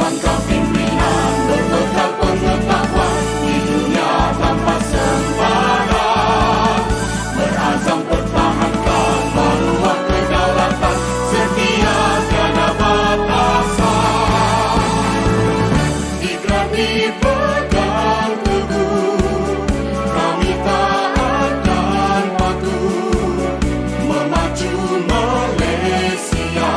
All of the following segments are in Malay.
langkah pimpinan berbekal pengetahuan di dunia tanpa sempadan, berazam pertahankan maruah kedaulatan setia tiada batasan. Ikrar dipegang teguh, kami tak akan patuh memacu Malaysia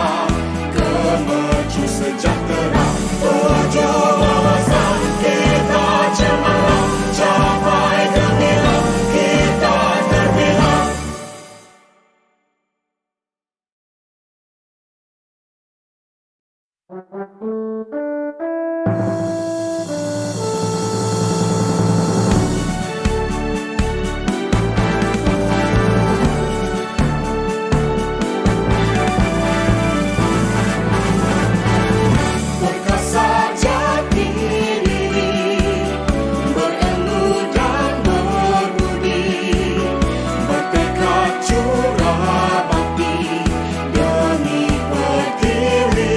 ke mercu sejahtera. Tuju wawasan kita cemerlang, capai gemilang kita terbilang. Perkasa jati diri, berilmu dan berbudi, bertekad curah bakti demi pertiwi.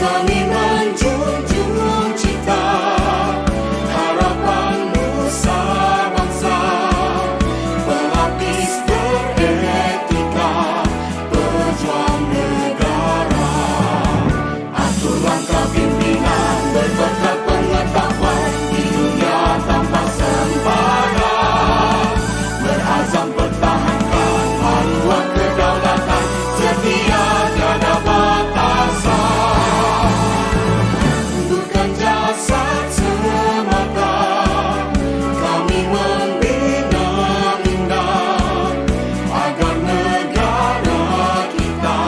Kami menjunjung cita harapan nusa bangsa, pelapis beretika, pejuang negara. Atur langkah pimpinan berbekal pengetahuan di dunia tanpa sempadan, berazam pertahankan maruah kedaulatan setia tiada batasan. Bukan jasad semata, kami membina minda agar negara kita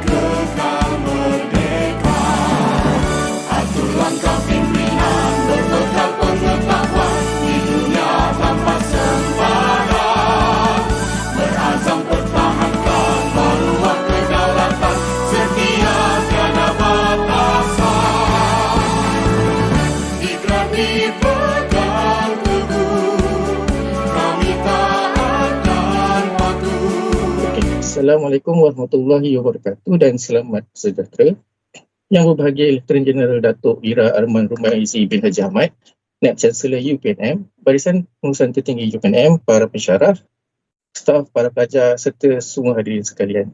kekal merdeka. Atur langkah pimpinan berbekal pengetahuan di dunia tanpa sempadan, berazam pertahankan maruah kedaulatan setia tiada batasan. Ikrar dipegang teguh, kami tak akan patuh. Assalamualaikum warahmatullahi wabarakatuh dan selamat sejahtera. Yang berbahagia Letnan Jeneral Datuk Ira Arman Rumaizi bin Haji Ahmad, Naib Chancellor UPNM, Barisan Pengurusan Tertinggi UPNM, para pensyarah, staf, para pelajar serta semua hadirin sekalian.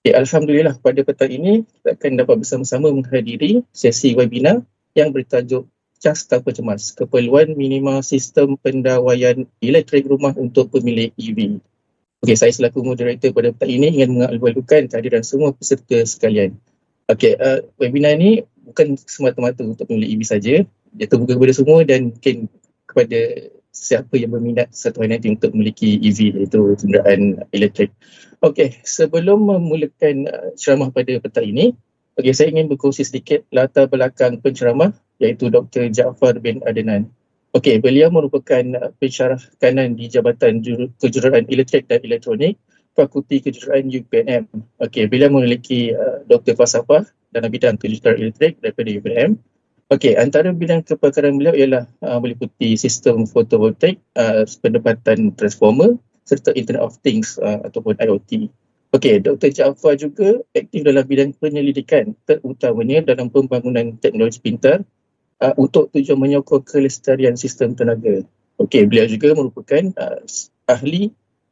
Alhamdulillah pada petang ini kita akan dapat bersama-sama menghadiri sesi webinar yang bertajuk Cas Tanpa Cemas, Keperluan Minima Sistem Pendawaian Elektrik Rumah untuk Pemilik EV. Okey, saya selaku moderator pada petang ini ingin mengalu-alukan kehadiran semua peserta sekalian. Okey, webinar ini bukan semata-mata untuk pemilik EV saja. Dia terbuka kepada semua dan mungkin kepada siapa yang berminat satu hari nanti untuk memiliki EV, iaitu kenderaan elektrik. Okey, sebelum memulakan ceramah pada petang ini, saya ingin berkongsi sedikit latar belakang penceramah, iaitu Dr. Jaafar bin Adnan. Okey, beliau merupakan pensyarah kanan di Jabatan Kejuruteraan Elektrik dan Elektronik, Fakulti Kejuruteraan UPNM. Okey, beliau memiliki Dr. Falsafah dalam bidang kejuruteraan elektrik daripada UPNM. Okey, antara bidang kepakaran beliau ialah meliputi sistem fotovoltaik, pendapatan transformer serta Internet of Things ataupun IoT. Okey, Dr. Jaafar juga aktif dalam bidang penyelidikan, terutamanya dalam pembangunan teknologi pintar untuk tujuan menyokong kelestarian sistem tenaga. Okey, beliau juga merupakan ahli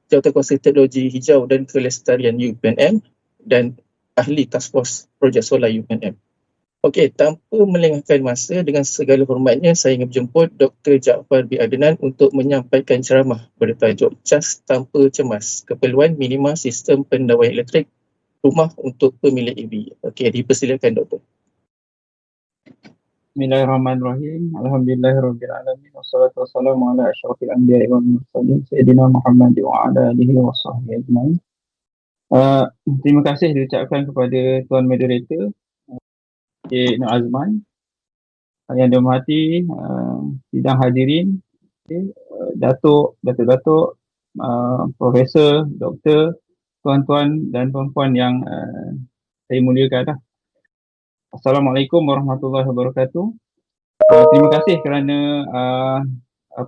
Jawatankuasa Teknologi Hijau dan Kelestarian UPNM dan ahli Task Force Projek Solar UPNM. Okey, tanpa melengahkan masa, dengan segala hormatnya saya ingin menjemput Dr. Jaafar bin Adnan untuk menyampaikan ceramah bertajuk Cas Tanpa Cemas, Keperluan Minima Sistem Pendawaian Elektrik Rumah untuk Pemilik EV. Okey, dipersilakan Doktor. Bismillahirrahmanirrahim. Alhamdulillahirabbil alamin. Wassalatu wassalamu ala asyrafil anbiya'i wal mursalin sayyidina Muhammad wa ala alihi washabbihi ajmain. Terima kasih diucapkan kepada tuan moderator Encik Nur Azman, yang dihormati sidang hadirin, Datuk, Profesor, Doktor, tuan-tuan dan puan-puan yang saya muliakan. Assalamualaikum warahmatullahi wabarakatuh. Terima kasih kerana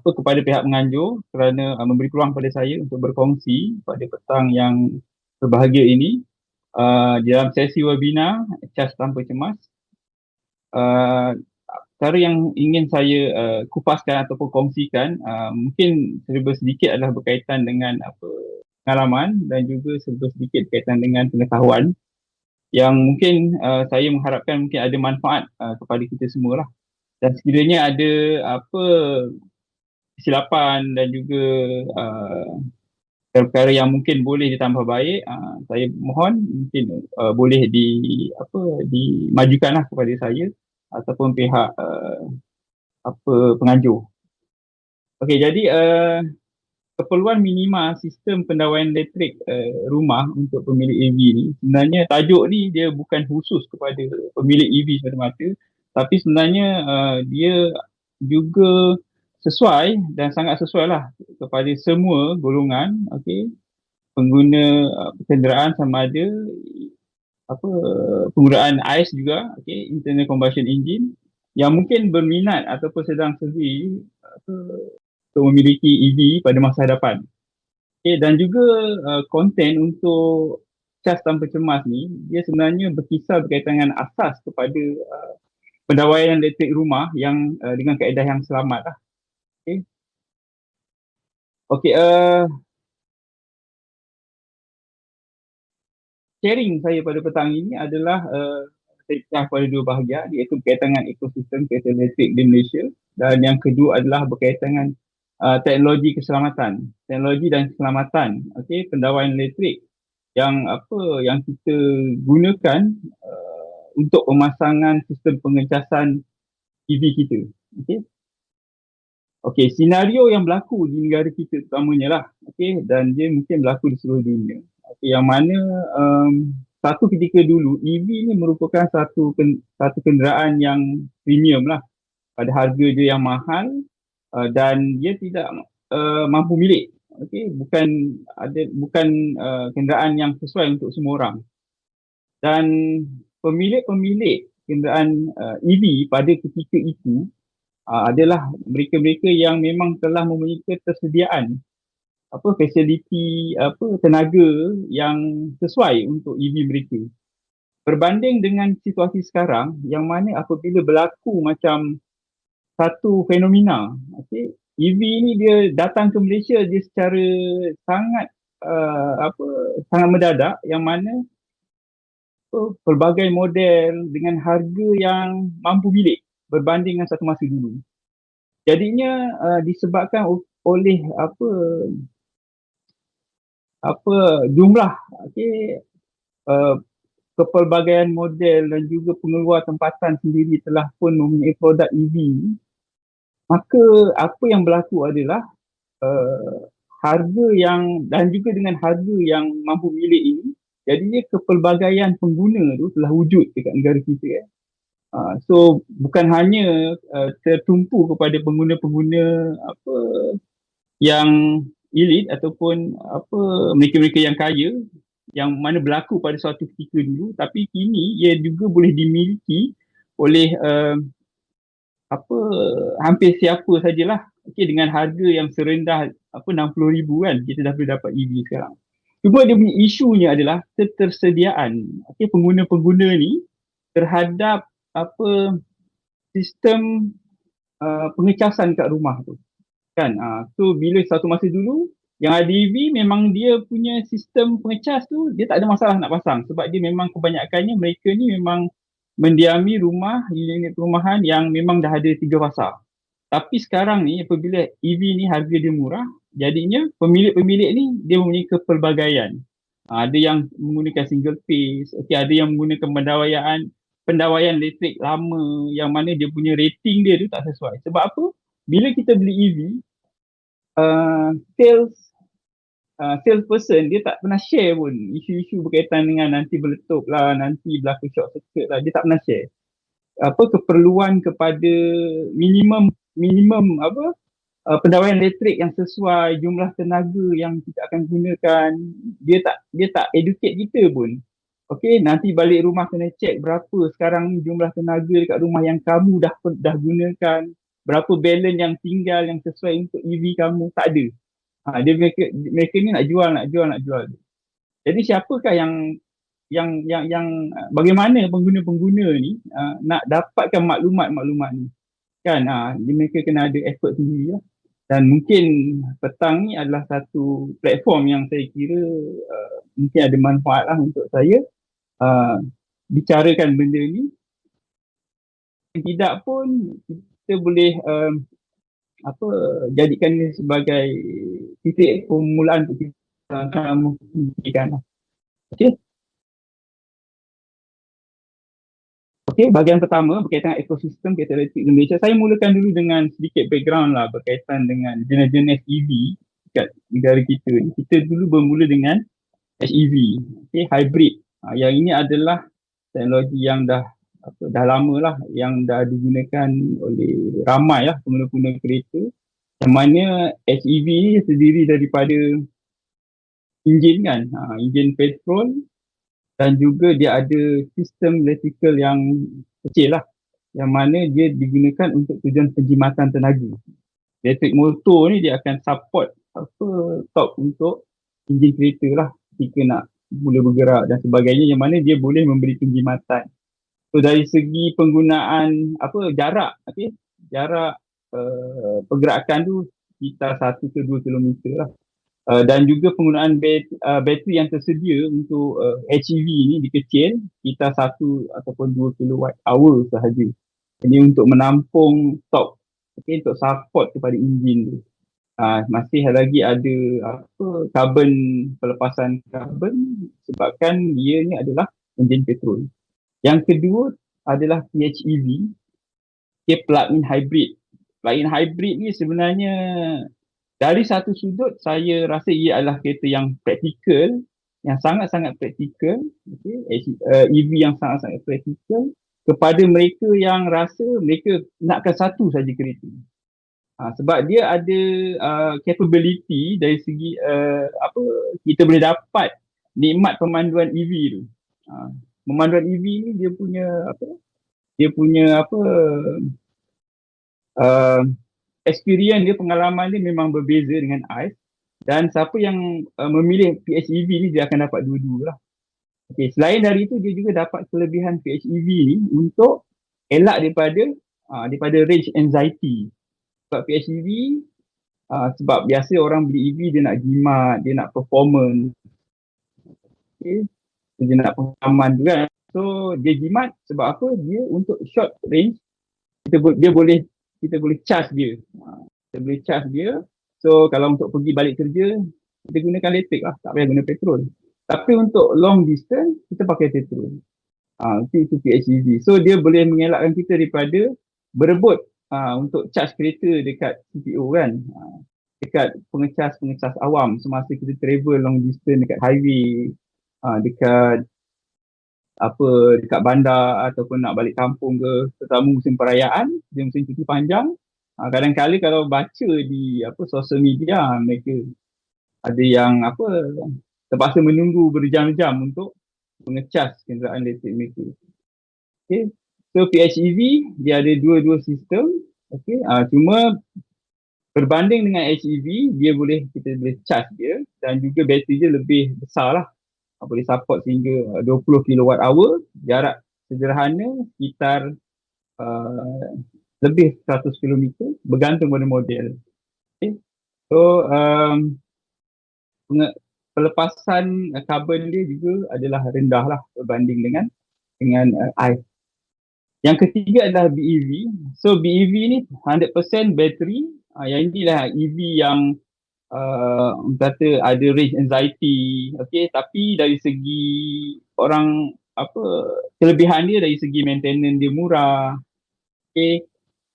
kepada pihak penganjur kerana memberi peluang pada saya untuk berkongsi pada petang yang berbahagia ini. dalam sesi webinar Cas Tanpa Cemas, uh, perkara yang ingin saya kupaskan ataupun kongsikan, mungkin serba sedikit adalah berkaitan dengan pengalaman dan juga serba sedikit berkaitan dengan pengetahuan yang mungkin saya mengharapkan mungkin ada manfaat kepada kita semua lah. Dan sekiranya ada kesilapan dan juga perkara yang mungkin boleh ditambah baik, saya mohon mungkin boleh dimajukanlah kepada saya ataupun pihak penganjur. Okey, jadi keperluan minima sistem pendawaian elektrik rumah untuk pemilik EV ni, sebenarnya tajuk ni dia bukan khusus kepada pemilik EV semata-mata, tapi sebenarnya dia juga sesuai dan sangat sesuai lah kepada semua golongan, okey, pengguna kenderaan, sama ada penggunaan AIS juga, okey, internal combustion engine, yang mungkin berminat ataupun sedang sedi untuk memiliki EV pada masa hadapan. Okay, dan juga konten untuk Cas Tanpa Cemas ni, dia sebenarnya berkisar berkaitan dengan asas kepada pendawaian elektrik rumah yang dengan kaedah yang selamat lah. Okay. Okay, sharing saya pada petang ini adalah saya pecah pada dua bahagian, iaitu berkaitan dengan ekosistem kereta elektrik di Malaysia, dan yang kedua adalah berkaitan dengan teknologi keselamatan, teknologi dan keselamatan, okey, pendawaian elektrik yang kita gunakan untuk pemasangan sistem pengecasan EV kita. Okey. Okey, senario yang berlaku di negara kita terutamanya lah, okey, dan dia mungkin berlaku di seluruh dunia. Okey, yang mana satu ketika dulu EV ni merupakan satu kenderaan yang premium lah, pada harga dia yang mahal, dan dia tidak mampu milik. Okey, bukan kenderaan yang sesuai untuk semua orang. Dan pemilik-pemilik kenderaan EV pada ketika itu adalah mereka-mereka yang memang telah mempunyai ketersediaan fasiliti tenaga yang sesuai untuk EV mereka. Berbanding dengan situasi sekarang yang mana apabila berlaku macam satu fenomena, okey, EV ni dia datang ke Malaysia dia secara sangat sangat mendadak, yang mana pelbagai model dengan harga yang mampu milik berbanding dengan satu masa dulu. Jadinya disebabkan oleh jumlah kepelbagaian model dan juga pengeluar tempatan sendiri telah pun mempunyai produk EV, maka apa yang berlaku adalah harga yang dan juga dengan harga yang mampu milik ini, jadinya kepelbagaian pengguna tu telah wujud dekat negara kita. So bukan hanya tertumpu kepada pengguna-pengguna yang elit ataupun mereka-mereka yang kaya yang mana berlaku pada suatu ketika dulu, tapi kini ia juga boleh dimiliki oleh hampir siapa sajalah, okey, dengan harga yang serendah 60,000 kan, kita dah boleh dapat EV sekarang. Cuma dia punya isunya adalah ketersediaan pengguna-pengguna ni terhadap sistem pengecasan kat rumah tu kan. So bila satu masa dulu yang ada EV, memang dia punya sistem pengecas tu dia tak ada masalah nak pasang, sebab dia memang kebanyakannya mereka ni memang mendiami rumah, unit perumahan yang memang dah ada 3 fasa. Tapi sekarang ni apabila EV ni harga dia murah, jadinya pemilik-pemilik ni dia mempunyai kepelbagaian. Ada yang menggunakan single phase, ada yang menggunakan pendawaian elektrik lama yang mana dia punya rating dia tu tak sesuai. Sebab apa? Bila kita beli EV, salesperson dia tak pernah share pun isu-isu berkaitan dengan nanti meletup lah, nanti berlaku short circuit lah, dia tak pernah share. Keperluan kepada minimum pendawaian elektrik yang sesuai, jumlah tenaga yang kita akan gunakan, dia tak educate kita pun. Okey, nanti balik rumah kena check berapa sekarang ni jumlah tenaga dekat rumah yang kamu dah gunakan, berapa balance yang tinggal yang sesuai untuk EV kamu, tak ada. Mereka ni nak jual. Jadi siapakah yang bagaimana pengguna-pengguna ni nak dapatkan maklumat-maklumat ni kan. Mereka kena ada effort sendiri lah. Dan mungkin petang ni adalah satu platform yang saya kira mungkin ada manfaat lah untuk saya bicarakan benda ni. Tidak pun kita boleh jadikan dia sebagai titik permulaan untuk kita membuktikan. Okey, bahagian pertama berkaitan dengan ekosistem kereta elektrik di Malaysia. Saya mulakan dulu dengan sedikit background lah berkaitan dengan jenis-jenis EV kat negara kita ni. Kita dulu bermula dengan HEV, hybrid. Yang ini adalah teknologi yang dah lama lah, yang dah digunakan oleh ramai lah pengguna-pengguna kereta. Yang mana HEV ni terdiri daripada enjin kan, enjin petrol, dan juga dia ada sistem elektrikal yang kecil lah, yang mana dia digunakan untuk tujuan penjimatan tenaga. Elektrik motor ni dia akan support torque untuk enjin kereta lah ketika nak mula bergerak dan sebagainya, yang mana dia boleh memberi penjimatan. So dari segi penggunaan jarak, jarak pergerakan tu sekitar 1 ke 2 kilometer lah. Dan juga penggunaan bateri yang tersedia untuk HEV ni dikecil kita 1 ataupun 2 kilowatt hour sahaja. Jadi untuk menampung torque, untuk support kepada enjin tu. Masih lagi ada pelepasan karbon sebabkan dia ni adalah enjin petrol. Yang kedua adalah PHEV, plug-in hybrid. Plug-in hybrid ni sebenarnya dari satu sudut saya rasa ia adalah kereta yang praktikal, yang sangat-sangat praktikal, EV yang sangat-sangat praktikal kepada mereka yang rasa mereka nakkan satu saja kereta. Sebab dia ada capability dari segi kita boleh dapat nikmat pemanduan EV tu. Pemanduan EV ni dia punya experience dia, pengalaman dia memang berbeza dengan ICE, dan siapa yang memilih PHEV ni dia akan dapat dua-dua lah. Selain dari itu dia juga dapat kelebihan PHEV ni untuk elak daripada range anxiety. Sebab PHEV sebab biasa orang beli EV dia nak jimat, dia nak performance, dia nak pengalaman tu kan. So dia jimat sebab apa? Dia untuk short range kita boleh charge dia. Kita boleh charge dia. So kalau untuk pergi balik kerja kita gunakan elektrik lah, tak payah guna petrol. Tapi untuk long distance kita pakai petrol. Itu PHEV. So dia boleh mengelakkan kita daripada berebut untuk charge kereta dekat CPO kan. Dekat pengecas awam semasa kita travel long distance dekat highway, dekat bandar ataupun nak balik kampung ke, terutama musim perayaan, dia musim cuti panjang. Kadang-kadang kalau baca di sosial media, mereka ada yang terpaksa menunggu berjam-jam untuk mengecas kenderaan elektrik mereka. So PHEV dia ada dua sistem. Cuma berbanding dengan HEV, kita boleh charge dia dan juga bateri dia lebih besar lah. Boleh support sehingga 20 kilowatt hour, jarak sederhana sekitar lebih 100 km bergantung pada model. So pelepasan karbon dia juga adalah rendah lah berbanding dengan ICE. Yang ketiga adalah BEV. So BEV ni 100% bateri. Yang inilah EV yang kata ada range anxiety, tapi dari segi kelebihan dia dari segi maintenance dia murah.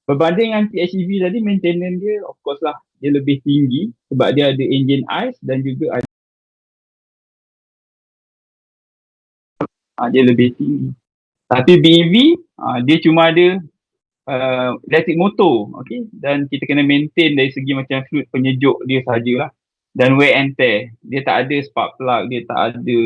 Berbanding dengan PHEV tadi, maintenance dia of course lah dia lebih tinggi sebab dia ada engine ICE dan juga ada dia lebih tinggi. Tapi BEV dia cuma ada elektrik motor, dan kita kena maintain dari segi macam fluid penyejuk dia sajalah, dan wear and tear. Dia tak ada spark plug, dia tak ada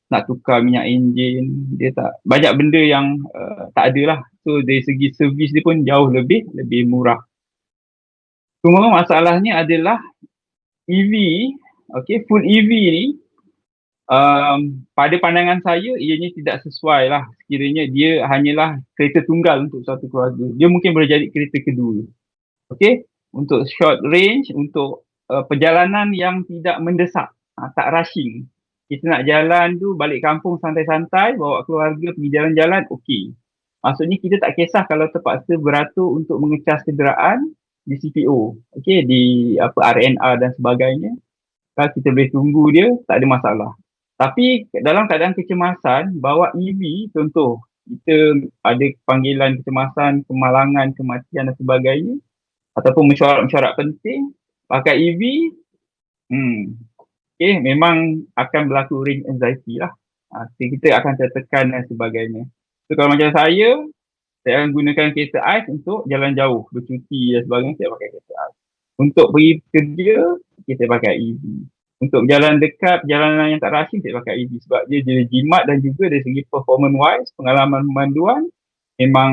nak tukar minyak enjin, dia tak banyak benda yang tak ada lah. So dari segi servis dia pun jauh lebih murah. Cuma masalahnya adalah EV, full EV ni Pada pandangan saya, ianya tidak sesuai lah. Sekiranya dia hanyalah kereta tunggal untuk satu keluarga. Dia mungkin boleh jadi kereta kedua. Okey, untuk short range, untuk perjalanan yang tidak mendesak, tak rushing. Kita nak jalan tu balik kampung santai-santai, bawa keluarga pergi jalan-jalan, okey. Maksudnya kita tak kisah kalau terpaksa beratur untuk mengecas kenderaan di CPO, okey, di RNR dan sebagainya. Kalau kita boleh tunggu dia, tak ada masalah. Tapi dalam keadaan kecemasan, bawa EV contoh, kita ada panggilan kecemasan, kemalangan, kematian dan sebagainya, ataupun mesyuarat-mesyuarat penting, pakai EV, memang akan berlaku range anxiety lah. Kita akan tertekan dan sebagainya. So kalau macam saya akan gunakan kereta ais untuk jalan jauh, bercuti dan sebagainya, saya pakai kereta ais. Untuk pergi kerja, kita pakai EV. Untuk jalan dekat, perjalanan yang tak rushing, saya pakai EV sebab dia jimat dan juga dari segi performance wise, pengalaman pemanduan memang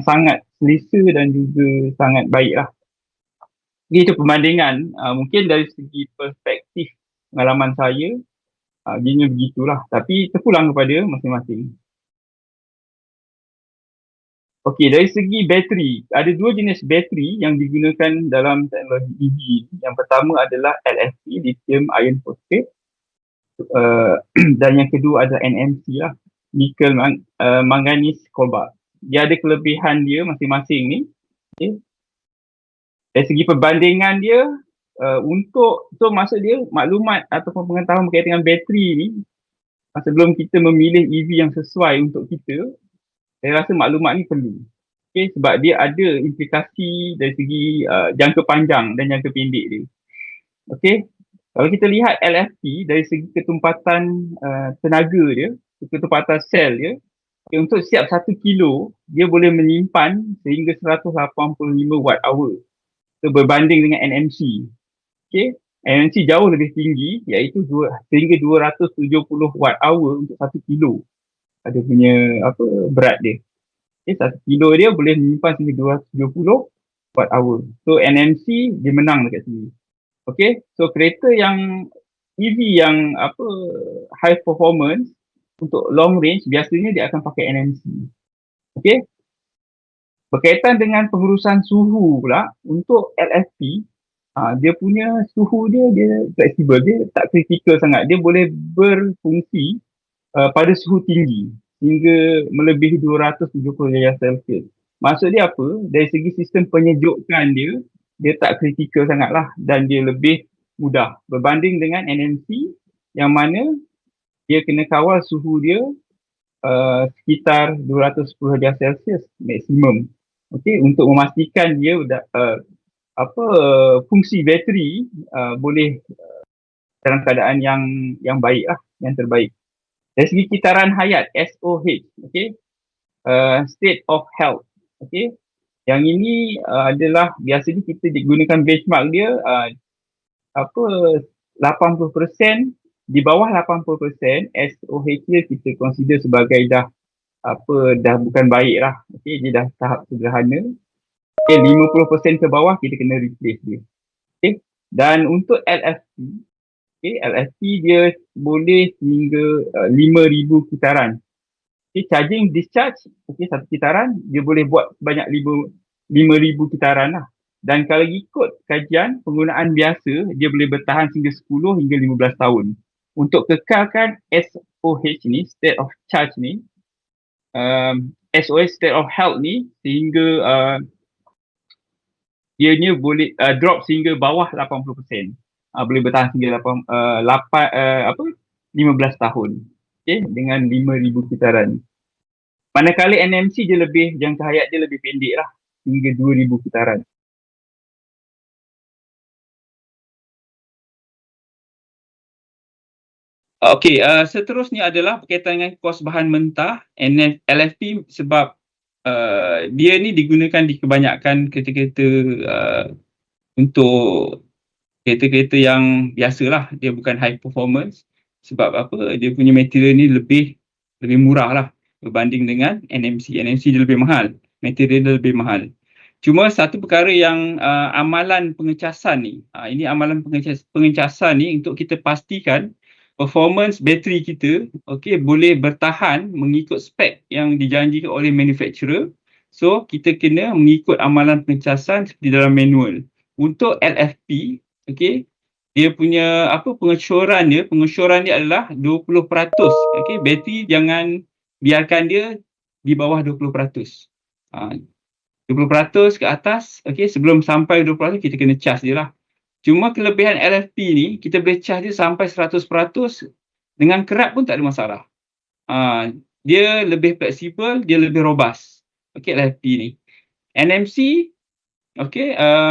sangat selesa dan juga sangat baik lah. Itu perbandingan, mungkin dari segi perspektif pengalaman saya, dia begitulah. Tapi terpulang kepada masing-masing. Okey, dari segi bateri, ada dua jenis bateri yang digunakan dalam teknologi EV. Yang pertama adalah LFP, lithium iron phosphate, dan yang kedua adalah NMC lah, nickel manganese cobalt. Dia ada kelebihan dia masing-masing ni. Okay. Dari segi perbandingan dia, maksud dia maklumat ataupun pengetahuan berkaitan dengan bateri ni, sebelum kita memilih EV yang sesuai untuk kita, saya rasa maklumat ni perlu. Okay, sebab dia ada implikasi dari segi jangka panjang dan jangka pendek dia. Okay, kalau kita lihat LFP dari segi ketumpatan tenaga dia, ketumpatan sel dia, okay, untuk setiap 1 kilo, dia boleh menyimpan sehingga 185 watt hour. So, berbanding dengan NMC. Okay, NMC jauh lebih tinggi, iaitu sehingga 270 watt hour untuk 1 kilo. Ada punya berat dia. Okay, 1 kilo dia boleh menyimpan sehingga 270 watt hour. So NMC dia menang dekat sini. Okay, so kereta yang EV yang high performance untuk long range biasanya dia akan pakai NMC. Okay, berkaitan dengan pengurusan suhu pula, untuk LFP, dia punya suhu dia fleksibel, dia tak kritikal sangat. Dia boleh berfungsi pada suhu tinggi hingga melebihi 270 darjah Celsius. Maksud dia apa? Dari segi sistem penyejukan dia tak kritikal sangatlah dan dia lebih mudah berbanding dengan NMC yang mana dia kena kawal suhu dia sekitar 210 darjah Celsius maksimum. Okey, untuk memastikan dia fungsi bateri boleh dalam keadaan yang baik lah, yang terbaik. Dari segi kitaran hayat, SOH, okay? State of health, okay? Yang ini adalah biasanya kita digunakan benchmark dia 80%, di bawah 80% SOH dia kita consider sebagai dah bukan baik lah, okay? Dia dah tahap sederhana. Okay, 50% ke bawah kita kena replace dia. Okay? Dan untuk LFP, okay, LFP dia boleh hingga 5,000 kitaran. Okay, charging discharge, okay, satu kitaran dia boleh buat sebanyak 5,000 kitaran lah. Dan kalau ikut kajian penggunaan biasa, dia boleh bertahan hingga 10 hingga 15 tahun. Untuk kekalkan SOH ni, state of charge ni, SOH state of health ni, sehingga ianya boleh drop sehingga bawah 80%. Boleh bertahan hingga 15 tahun. Okay, dengan 5,000 kitaran. Manakala NMC dia lebih, jangka hayat dia lebih pendek lah, hingga 2,000 kitaran. Okey, seterusnya adalah berkaitan dengan kos bahan mentah LFP sebab dia ni digunakan di kebanyakan kereta-kereta untuk kereta-kereta yang biasalah, dia bukan high performance. Sebab dia punya material ni lebih murah lah berbanding dengan NMC. NMC dia lebih mahal, material dia lebih mahal. Cuma satu perkara yang amalan pengecasan ni, ini amalan pengecasan ni untuk kita pastikan performance bateri kita boleh bertahan mengikut spek yang dijanjikan oleh manufacturer. So kita kena mengikut amalan pengecasan seperti dalam manual. Untuk LFP, dia punya pengecoran dia adalah 20%. Bateri jangan biarkan dia di bawah 20%. 20% ke atas, sebelum sampai 20% kita kena cas dia lah. Cuma kelebihan LFP ni, kita boleh cas dia sampai 100% dengan kerap pun tak ada masalah. Dia lebih fleksibel, dia lebih robust. LFP ni. NMC,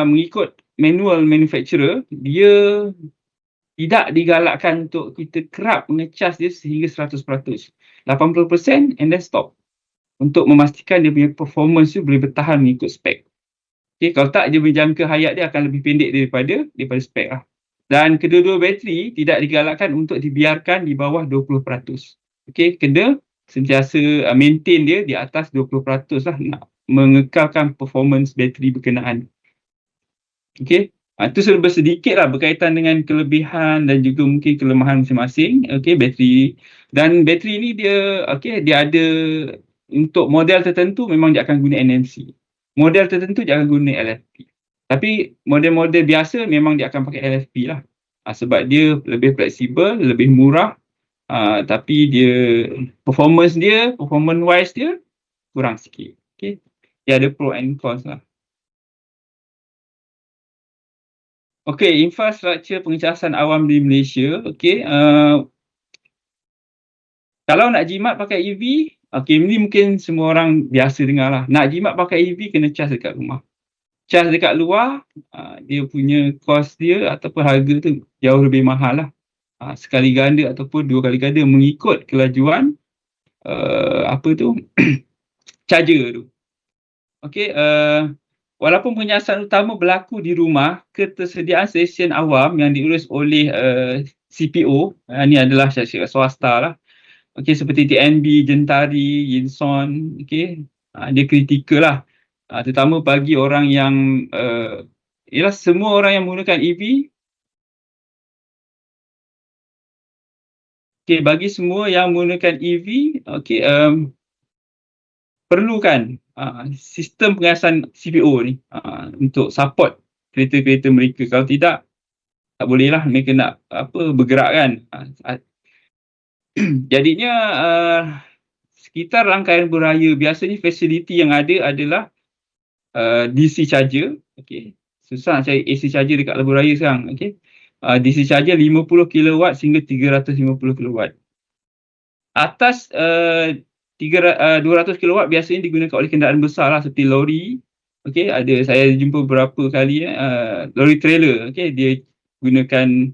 mengikut manual manufacturer, dia tidak digalakkan untuk kita kerap mengecas dia sehingga 100%. 80% and then stop. Untuk memastikan dia punya performance tu boleh bertahan mengikut spek. Kalau tak, dia jangka hayat dia akan lebih pendek daripada spek lah. Dan kedua-dua bateri tidak digalakkan untuk dibiarkan di bawah 20%. Kena sentiasa maintain dia di atas 20% lah, nak mengekalkan performance bateri berkenaan. Itu sedikit lah berkaitan dengan kelebihan dan juga mungkin kelemahan masing-masing bateri. Dan bateri ni dia ada untuk model tertentu memang dia akan guna NMC. Model tertentu dia akan guna LFP. Tapi model-model biasa memang dia akan pakai LFP lah. Sebab dia lebih fleksibel, lebih murah. Tapi performance wise dia kurang sikit. Dia ada pro and cons lah. Infrastruktur pengecasan awam di Malaysia. Kalau nak jimat pakai EV, ini mungkin semua orang biasa dengar lah. Nak jimat pakai EV kena cas dekat rumah. Cas dekat luar, dia punya kos dia ataupun harga tu jauh lebih mahal lah. Sekali ganda ataupun 2 kali ganda mengikut kelajuan charger tu. Walaupun pengecasan utama berlaku di rumah, ketersediaan stesen awam yang diurus oleh CPO, ini adalah syarikat swasta lah. Seperti TNB, Jentari, Yinson, dia kritikal lah. Terutama bagi orang yang semua orang yang menggunakan EV. Bagi semua yang menggunakan EV, perlukan sistem pengecasan CPO ni untuk support kereta-kereta mereka. Kalau tidak, tak boleh lah mereka nak bergerak kan. Jadinya sekitar rangkaian beraya biasanya fasiliti yang ada adalah DC charger. Susah nak cari AC charger dekat lebuh raya sekarang. DC charger 50 kW sehingga 350 kW. Atas 200 kW biasanya digunakan oleh kenderaan besar lah seperti lori. Saya jumpa beberapa kali lori trailer. Dia gunakan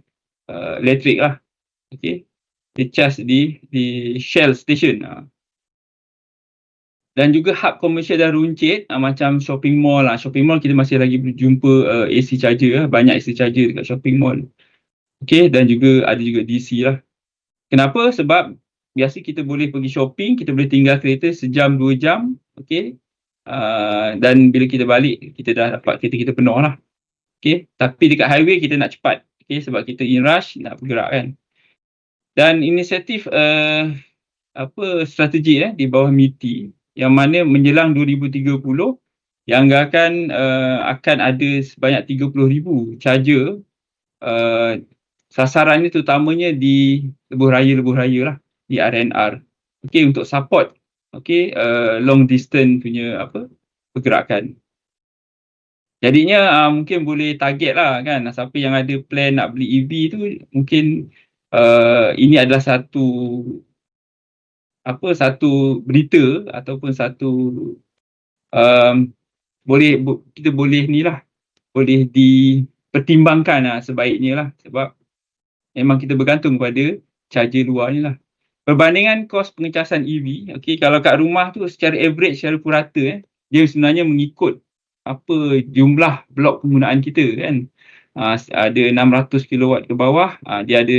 elektrik lah. Dia charge di Shell station. Dan juga hub komersial dan runcit macam shopping mall lah. Shopping mall kita masih lagi jumpa AC charger. Banyak AC charger dekat shopping mall. Dan juga ada juga DC lah. Kenapa? Sebab biasa kita boleh pergi shopping, kita boleh tinggal kereta sejam 2 jam. Dan bila kita balik, kita dah dapat kereta kita penuh lah. Tapi dekat highway kita nak cepat. Sebab kita in rush nak bergerak kan. Dan inisiatif strategi di bawah MITI yang mana menjelang 2030 yang akan ada sebanyak 30,000 charger. Sasarannya terutamanya di lebuh raya lah, di RNR. Untuk support long distance punya pergerakan. Jadinya mungkin boleh target lah kan, siapa yang ada plan nak beli EV tu mungkin ini adalah satu berita ataupun satu kita boleh boleh dipertimbangkan sebaiknya lah, sebab memang kita bergantung pada charger luar ni lah. Perbandingan kos pengecasan EV, kalau kat rumah tu secara average, secara purata dia sebenarnya mengikut jumlah blok penggunaan kita kan. Ada 600 kW ke bawah, dia ada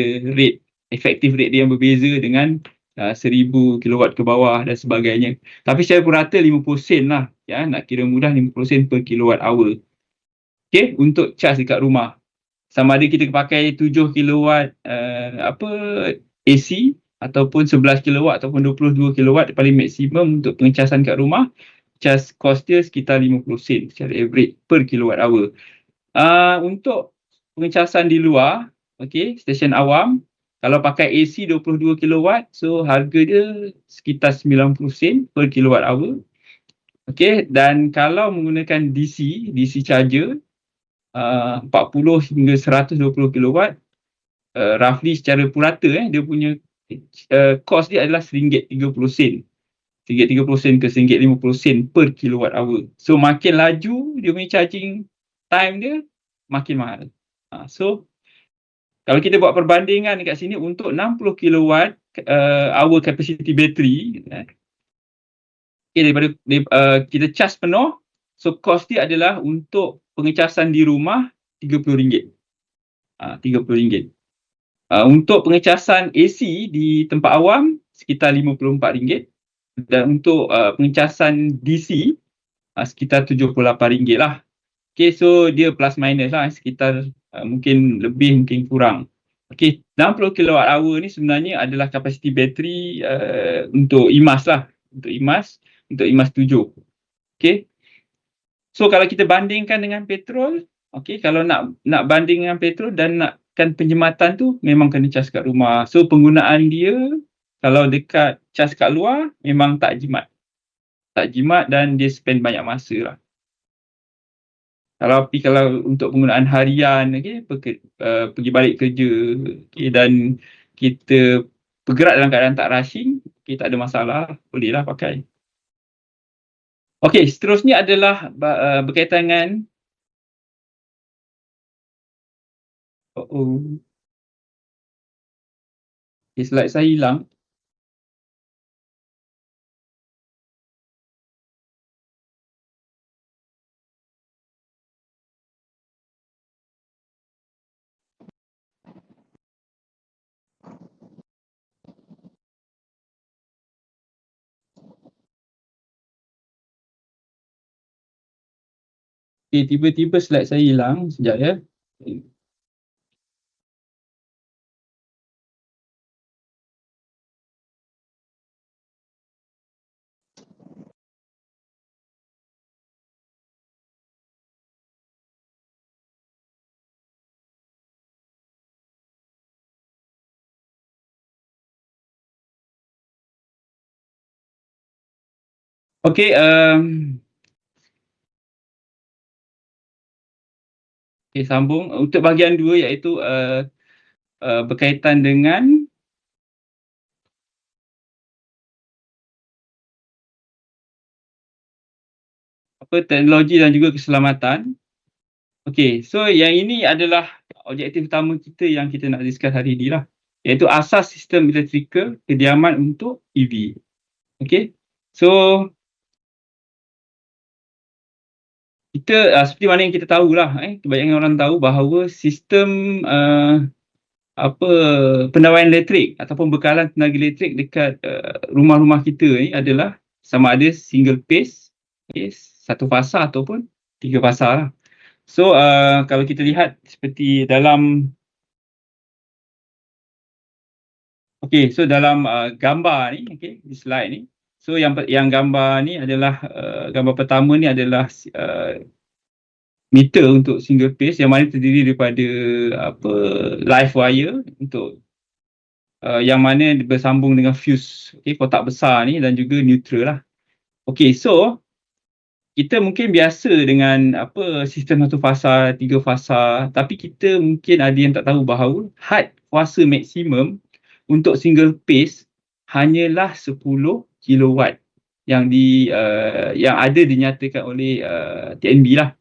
effective rate dia yang berbeza dengan 1000 kW ke bawah dan sebagainya. Tapi secara purata 50 sen lah Ya, nak kira mudah 50 sen per kilowatt hour. Okey, untuk cas dekat rumah. Sama ada kita pakai 7 kilowatt AC ataupun 11 kilowatt ataupun 22 kilowatt paling maksimum untuk pengecasan kat rumah. Cas kos dia sekitar 50 sen secara average per kilowatt hour. Untuk pengecasan di luar, okey, stesen awam, kalau pakai AC 22 kilowatt, so harga dia sekitar 90 sen per kilowatt hour. Okey, dan kalau menggunakan DC charger, 40 hingga 120 kilowatt, roughly secara purata dia punya kos dia adalah RM1.30. RM1.30 ke RM1.50 per kilowatt hour. So makin laju dia punya charging time dia, makin mahal. So kalau kita buat perbandingan dekat sini untuk 60 kilowatt hour capacity battery, daripada kita cas penuh, so kos dia adalah untuk pengecasan di rumah RM30. RM30. Untuk pengecasan AC di tempat awam sekitar RM54 dan untuk pengecasan DC sekitar RM78 lah. Okay, so dia plus minus lah, sekitar mungkin lebih mungkin kurang. Okay, 60 kilowatt hour ni sebenarnya adalah kapasiti bateri untuk IMAS lah, untuk IMAS 7. Okay. So kalau kita bandingkan dengan petrol, okay, kalau nak banding dengan petrol dan nakkan penjimatan tu memang kena cas kat rumah. So penggunaan dia kalau dekat cas kat luar memang tak jimat. Tak jimat dan dia spend banyak masa lah. Kalau untuk penggunaan harian, okay, pergi balik kerja, okay, dan kita bergerak dalam keadaan tak rushing, okay, tak ada masalah, bolehlah pakai. Okey, seterusnya adalah berkaitan dengan okay, slide saya hilang. Okay, tiba-tiba slide saya hilang. Sekejap ya. Okey, okay, sambung untuk bahagian 2 iaitu berkaitan dengan teknologi dan juga keselamatan. Okey, so yang ini adalah objektif utama kita yang kita nak discuss hari ini lah, iaitu asas sistem elektrikal kediaman untuk EV. Okey, so kita seperti mana yang kita tahulah, kebanyakan orang tahu bahawa sistem pendawaian elektrik ataupun bekalan tenaga elektrik dekat rumah-rumah kita ni adalah sama ada single phase, satu fasa ataupun 3 fasa lah. So kalau kita lihat seperti dalam so dalam gambar ni, di slide ni. So yang gambar ni adalah gambar pertama ni adalah meter untuk single phase yang mana terdiri daripada live wire untuk yang mana bersambung dengan fuse, kotak besar ni, dan juga neutral lah. Okey, so kita mungkin biasa dengan sistem satu fasa, 3 fasa, tapi kita mungkin ada yang tak tahu bahawa had kuasa maksimum untuk single phase hanyalah 10 kilowatt yang ada dinyatakan oleh TNB lah,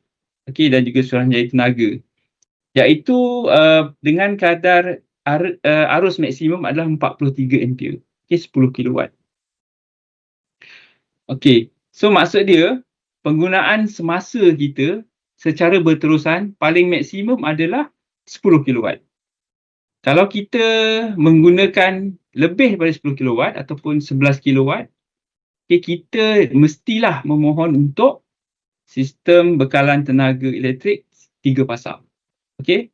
dan juga Suruhanjaya Tenaga, iaitu dengan kadar arus maksimum adalah 43 ampere, 10 kilowatt. Okey, so maksud dia penggunaan semasa kita secara berterusan paling maksimum adalah 10 kilowatt. Kalau kita menggunakan lebih daripada 10 kilowatt ataupun 11 kilowatt, kita mestilah memohon untuk sistem bekalan tenaga elektrik 3 fasa. Okey.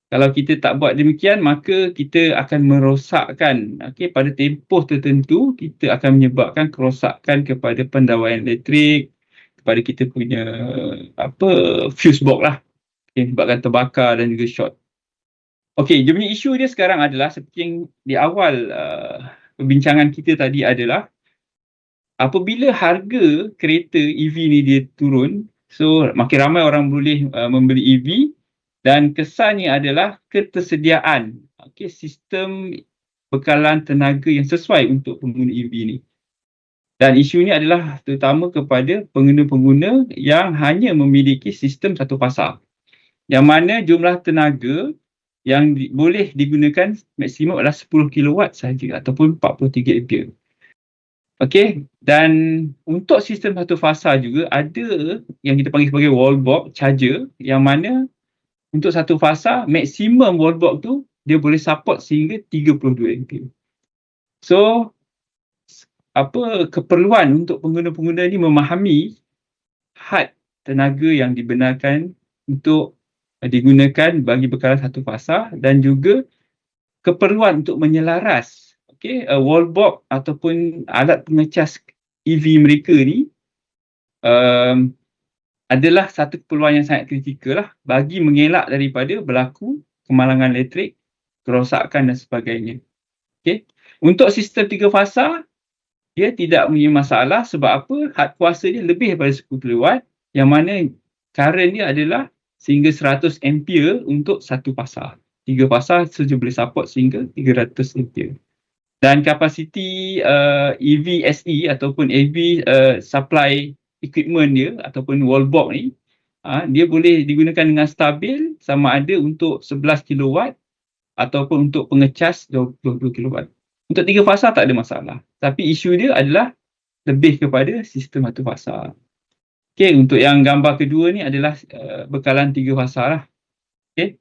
Kalau kita tak buat demikian, maka kita akan merosakkan, pada tempoh tertentu, kita akan menyebabkan kerosakan kepada pendawaian elektrik, kepada kita punya fuse box lah. Menyebabkan terbakar dan juga short. Okey, dia punya isu dia sekarang adalah seperti yang di awal perbincangan kita tadi adalah apabila harga kereta EV ni dia turun, so makin ramai orang boleh membeli EV dan kesannya adalah ketersediaan sistem bekalan tenaga yang sesuai untuk pengguna EV ni. Dan isu ni adalah terutama kepada pengguna-pengguna yang hanya memiliki sistem satu fasa. Yang mana jumlah tenaga yang boleh digunakan maksimum adalah 10 kW sahaja ataupun 43 ampere. Okey, dan untuk sistem satu fasa juga ada yang kita panggil sebagai wallbox charger yang mana untuk satu fasa maksimum wallbox tu dia boleh support sehingga 32 ampere. So keperluan untuk pengguna-pengguna ni memahami had tenaga yang dibenarkan untuk digunakan bagi bekalan satu fasa dan juga keperluan untuk menyelaras wallbox ataupun alat pengecas EV mereka ni adalah satu keperluan yang sangat kritikal lah bagi mengelak daripada berlaku kemalangan elektrik, kerosakan dan sebagainya. Okey. Untuk sistem 3 fasa, dia tidak punya masalah sebab apa? Had kuasa dia lebih daripada 10 kW yang mana current dia adalah sehingga 100 ampere untuk satu fasa. 3 fasa saja boleh support sehingga 300 ampere. Dan kapasiti EV SE ataupun EV supply equipment dia ataupun wallbox ni dia boleh digunakan dengan stabil sama ada untuk 11 kW ataupun untuk pengecas 22 kW. Untuk 3 fasa tak ada masalah. Tapi isu dia adalah lebih kepada sistem satu fasa. Okey, untuk yang gambar kedua ni adalah bekalan 3 fasa lah. Okey.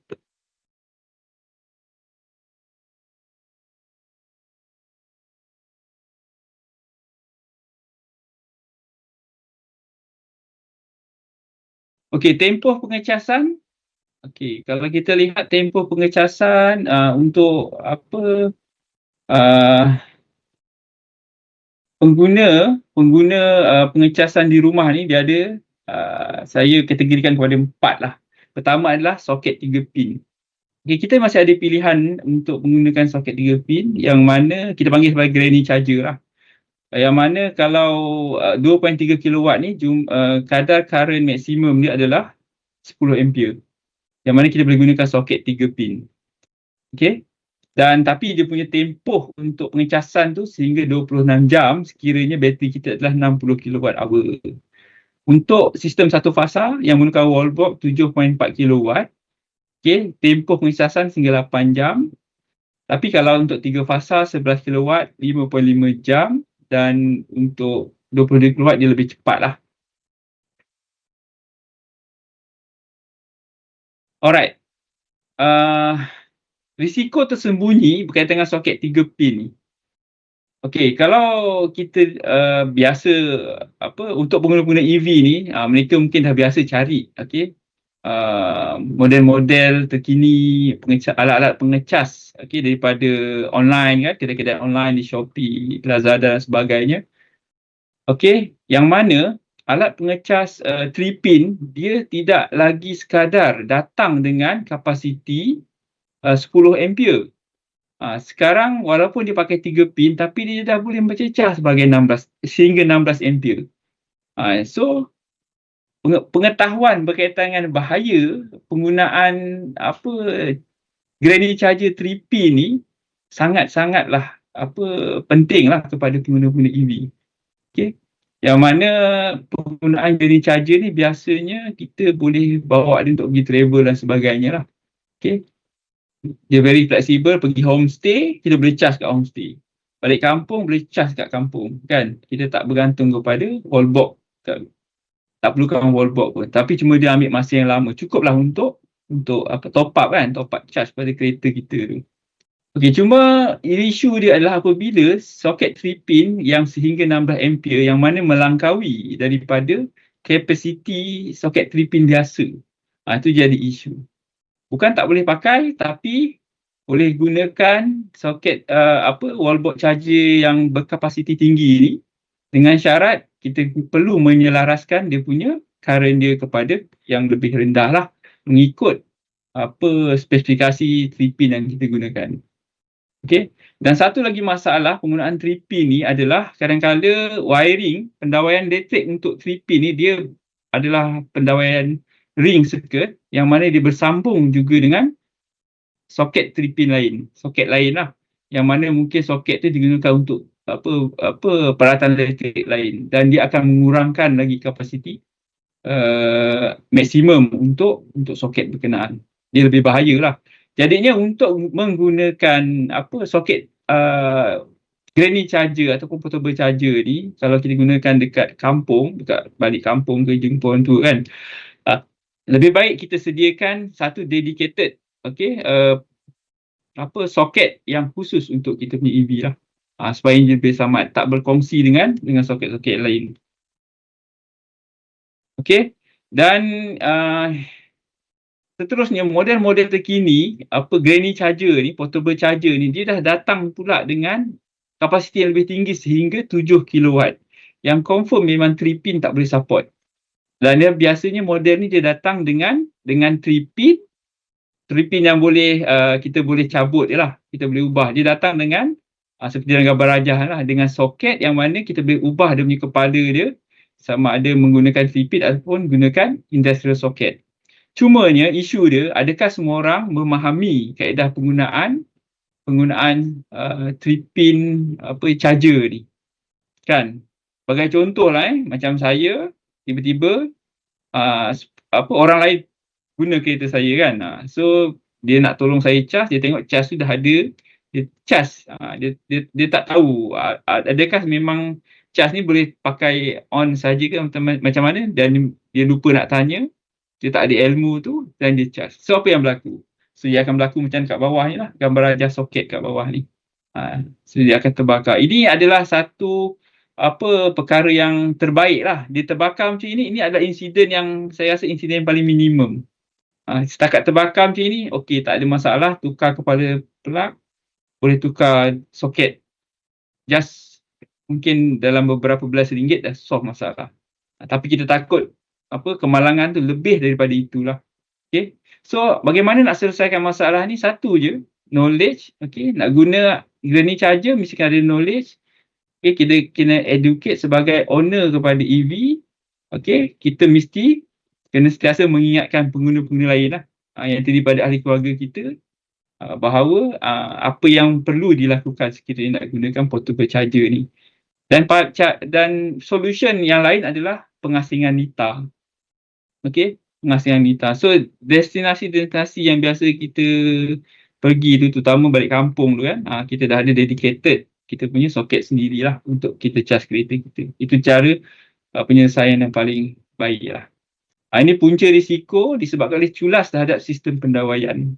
Okey, tempoh pengecasan. Okey, kalau kita lihat tempoh pengecasan untuk pengguna pengecasan di rumah ni dia ada saya kategorikan kepada 4 lah. Pertama adalah soket 3 pin. Okay, kita masih ada pilihan untuk menggunakan soket 3 pin yang mana kita panggil sebagai granny charger lah. Yang mana kalau 2.3 kW ni kadar current maksimum dia adalah 10 ampere. Yang mana kita boleh gunakan soket 3 pin. Okey. Dan tapi dia punya tempoh untuk pengecasan tu sehingga 26 jam sekiranya bateri kita adalah 60 kWh. Untuk sistem satu fasa yang menggunakan wallbox 7.4 kW, okey, tempoh pengecasan sehingga 8 jam. Tapi kalau untuk 3 fasa 11 kW 5.5 jam dan untuk 22 kW dia lebih cepat lah. Alright. Risiko tersembunyi berkaitan dengan soket 3 pin ni. Okey, kalau kita biasa untuk pengguna-pengguna EV ni, mereka mungkin dah biasa cari model-model terkini alat-alat pengecas daripada online kan, kedai-kedai online di Shopee, Lazada dan sebagainya. Okey, yang mana alat pengecas 3 pin dia tidak lagi sekadar datang dengan kapasiti 10 ampere. Sekarang walaupun dia pakai 3 pin tapi dia dah boleh bercecah sebagai 16 sehingga 16 ampere. So pengetahuan berkaitan dengan bahaya penggunaan granny charger 3 pin ni sangat-sangatlah pentinglah kepada pengguna-pengguna EV. Okey. Yang mana penggunaan granny charger ni biasanya kita boleh bawa dia untuk pergi travel dan sebagainya lah. Okey. Dia very flexible, pergi homestay, kita boleh charge kat homestay. Balik kampung, boleh charge kat kampung. Kan? Kita tak bergantung kepada wallbox. Tak perlukan wallbox pun. Tapi cuma dia ambil masa yang lama. Cukuplah untuk top up kan, top up charge pada kereta kita tu. Okey, cuma isu dia adalah apabila soket 3 pin yang sehingga 16 ampere yang mana melangkaui daripada kapasiti soket 3 pin biasa. Itu jadi isu. Bukan tak boleh pakai, tapi boleh gunakan soket wallboard charger yang berkapasiti tinggi ni dengan syarat kita perlu menyelaraskan dia punya current dia kepada yang lebih rendah lah, mengikut spesifikasi 3 pin yang kita gunakan. Okey. Dan satu lagi masalah penggunaan 3 pin ni adalah kadang-kadang wiring, pendawaian elektrik untuk 3 pin ni dia adalah pendawaian ring circuit yang mana dia bersambung juga dengan soket 3 pin lain, soket lain lah, yang mana mungkin soket tu digunakan untuk peralatan elektrik lain dan dia akan mengurangkan lagi kapasiti maksimum untuk soket berkenaan. Dia lebih bahaya lah. Jadinya untuk menggunakan soket granny charger ataupun portable charger ni, kalau kita gunakan dekat kampung, dekat balik kampung ke jemput tu kan, lebih baik kita sediakan satu dedicated soket yang khusus untuk kita punya EV lah, supaya dia lebih selamat, tak berkongsi dengan soket-soket lain. Okey, dan seterusnya model-model terkini granny charger ni, portable charger ni, dia dah datang pula dengan kapasiti yang lebih tinggi sehingga 7 kW yang confirm memang 3 pin tak boleh support. Dan dia biasanya model ni dia datang dengan 3 pin yang boleh kita boleh cabut je lah, kita boleh ubah. Dia datang dengan seperti dalam gambar rajah lah, dengan soket yang mana kita boleh ubah dia punya kepala dia sama ada menggunakan 3 pin ataupun gunakan industrial socket. Cumanya isu dia, adakah semua orang memahami kaedah penggunaan 3 pin charger ni? Kan? Sebagai contoh lah macam saya, tiba-tiba orang lain guna kereta saya kan. So dia nak tolong saya cas, dia tengok cas tu dah ada, dia cas. Dia tak tahu adakah memang cas ni boleh pakai on saja ke macam mana, dan dia lupa nak tanya, dia tak ada ilmu tu dan dia cas. So apa yang berlaku? So dia akan berlaku macam kat bawah ni lah, gambar rajah soket kat bawah ni. So dia akan terbakar. Ini adalah satu perkara yang terbaik lah. Dia terbakar macam ini adalah insiden yang saya rasa insiden yang paling minimum. Setakat terbakar macam ini, okey, tak ada masalah, tukar kepala plug, boleh tukar soket. Just mungkin dalam beberapa belas ringgit dah solve masalah. Tapi kita takut kemalangan tu lebih daripada itulah. Okay. So bagaimana nak selesaikan masalah ni? Satu je, knowledge. Okay. Nak guna granny charger mesti kena ada knowledge. Okay. Kita kena educate sebagai owner kepada EV. Okay. Kita mesti kena sentiasa mengingatkan pengguna-pengguna lain lah, yang terdiri pada ahli keluarga kita, bahawa apa yang perlu dilakukan sekiranya nak gunakan portable charger ni. Dan solution yang lain adalah pengasingan nita. Okey, pengasingan nita. So destinasi-destinasi yang biasa kita pergi tu, terutama balik kampung tu kan, kita dah ada dedicated kita punya soket sendirilah untuk kita charge kereta kita. Itu cara penyelesaian yang paling baik lah. Ini punca risiko disebabkan oleh culas terhadap sistem pendawaian.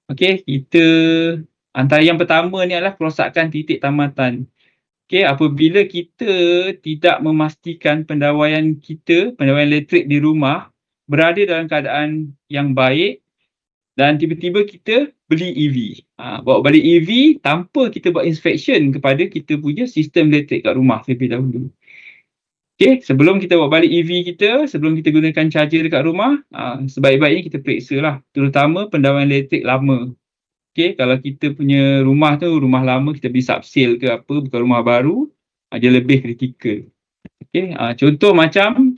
Okey, kita antara yang pertama ni adalah kerosakan titik tamatan. Okey, apabila kita tidak memastikan pendawaian elektrik di rumah berada dalam keadaan yang baik dan tiba-tiba kita beli EV. Bawa balik EV tanpa kita buat inspection kepada kita punya sistem elektrik kat rumah terlebih dahulu. Okey, sebelum kita bawa balik EV kita, sebelum kita gunakan charger dekat rumah, sebaik-baiknya kita periksa lah, terutama pendawaian elektrik lama. Okey, kalau kita punya rumah tu rumah lama, kita beli subsale ke apa, bukan rumah baru, dia lebih kritikal. Okey, contoh macam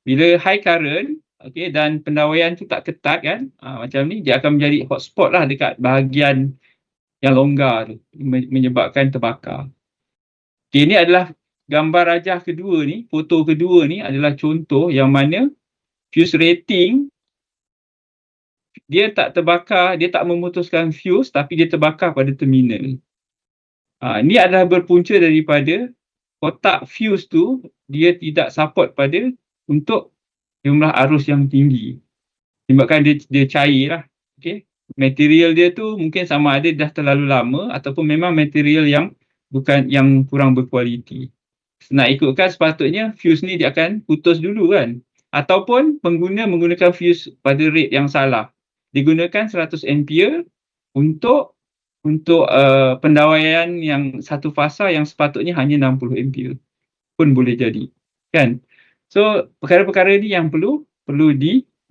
bila high current, okey, dan pendawaian tu tak ketat kan, macam ni dia akan menjadi hotspot lah dekat bahagian yang longgar tu, menyebabkan terbakar. Okey, ini adalah gambar rajah kedua ni, foto kedua ni adalah contoh yang mana fuse rating dia tak terbakar, dia tak memutuskan fuse tapi dia terbakar pada terminal. Ini adalah berpunca daripada kotak fuse tu dia tidak support pada untuk jumlah arus yang tinggi. Sebabkan dia cair lah. Okay? material dia tu mungkin sama ada dah terlalu lama ataupun memang material yang bukan, yang kurang berkualiti. Nak ikutkan sepatutnya fuse ni dia akan putus dulu kan. Ataupun pengguna menggunakan fuse pada rate yang salah. Digunakan 100 ampere untuk pendawaian yang satu fasa yang sepatutnya hanya 60 ampere pun boleh jadi. Kan? So, perkara-perkara ni yang perlu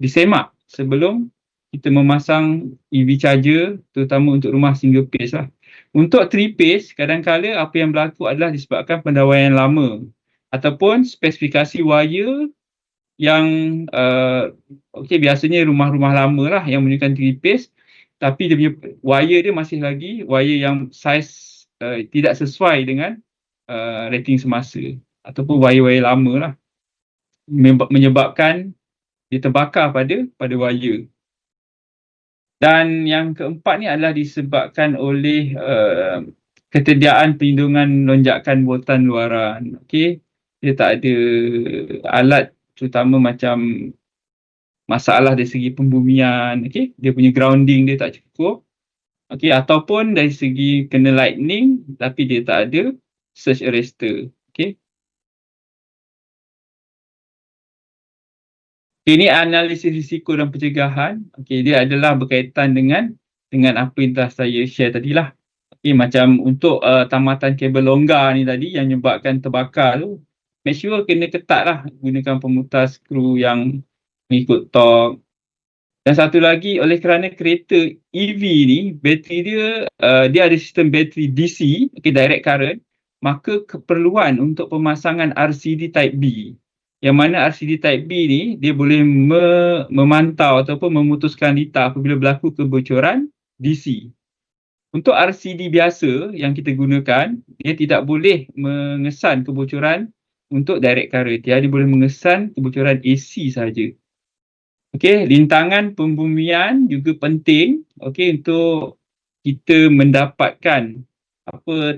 disemak sebelum kita memasang EV charger, terutama untuk rumah single phase lah. Untuk 3 phase, kadang-kadang apa yang berlaku adalah disebabkan pendawaian lama ataupun spesifikasi wire yang biasanya rumah-rumah lama lah yang menggunakan 3 phase, tapi dia punya wire dia masih lagi wire yang saiz tidak sesuai dengan rating semasa ataupun wire-wire lama lah, menyebabkan dia terbakar pada wire. Dan yang keempat ni adalah disebabkan oleh ketersediaan perlindungan lonjakan voltan luaran. Okey, dia tak ada alat, terutama macam masalah dari segi pembumian, okey, dia punya grounding dia tak cukup. Okey, ataupun dari segi kena lightning tapi dia tak ada surge arrestor. Okey. Ini analisis risiko dan pencegahan. Okey, dia adalah berkaitan dengan apa yang telah saya share tadilah. Okey, macam untuk tamatan kabel longgar ni tadi yang menyebabkan terbakar tu, make sure kena ketat lah, gunakan pemutar skru yang mengikut torque. Dan satu lagi, oleh kerana kereta EV ni, bateri dia ada sistem bateri DC, okay, direct current, maka keperluan untuk pemasangan RCD Type B. Yang mana RCD Type B ni, dia boleh memantau ataupun memutuskan lita apabila berlaku kebocoran DC. Untuk RCD biasa yang kita gunakan, dia tidak boleh mengesan kebocoran untuk direct current. Dia boleh mengesan kebocoran AC sahaja. Okey, rintangan pembumian juga penting, okey, untuk kita mendapatkan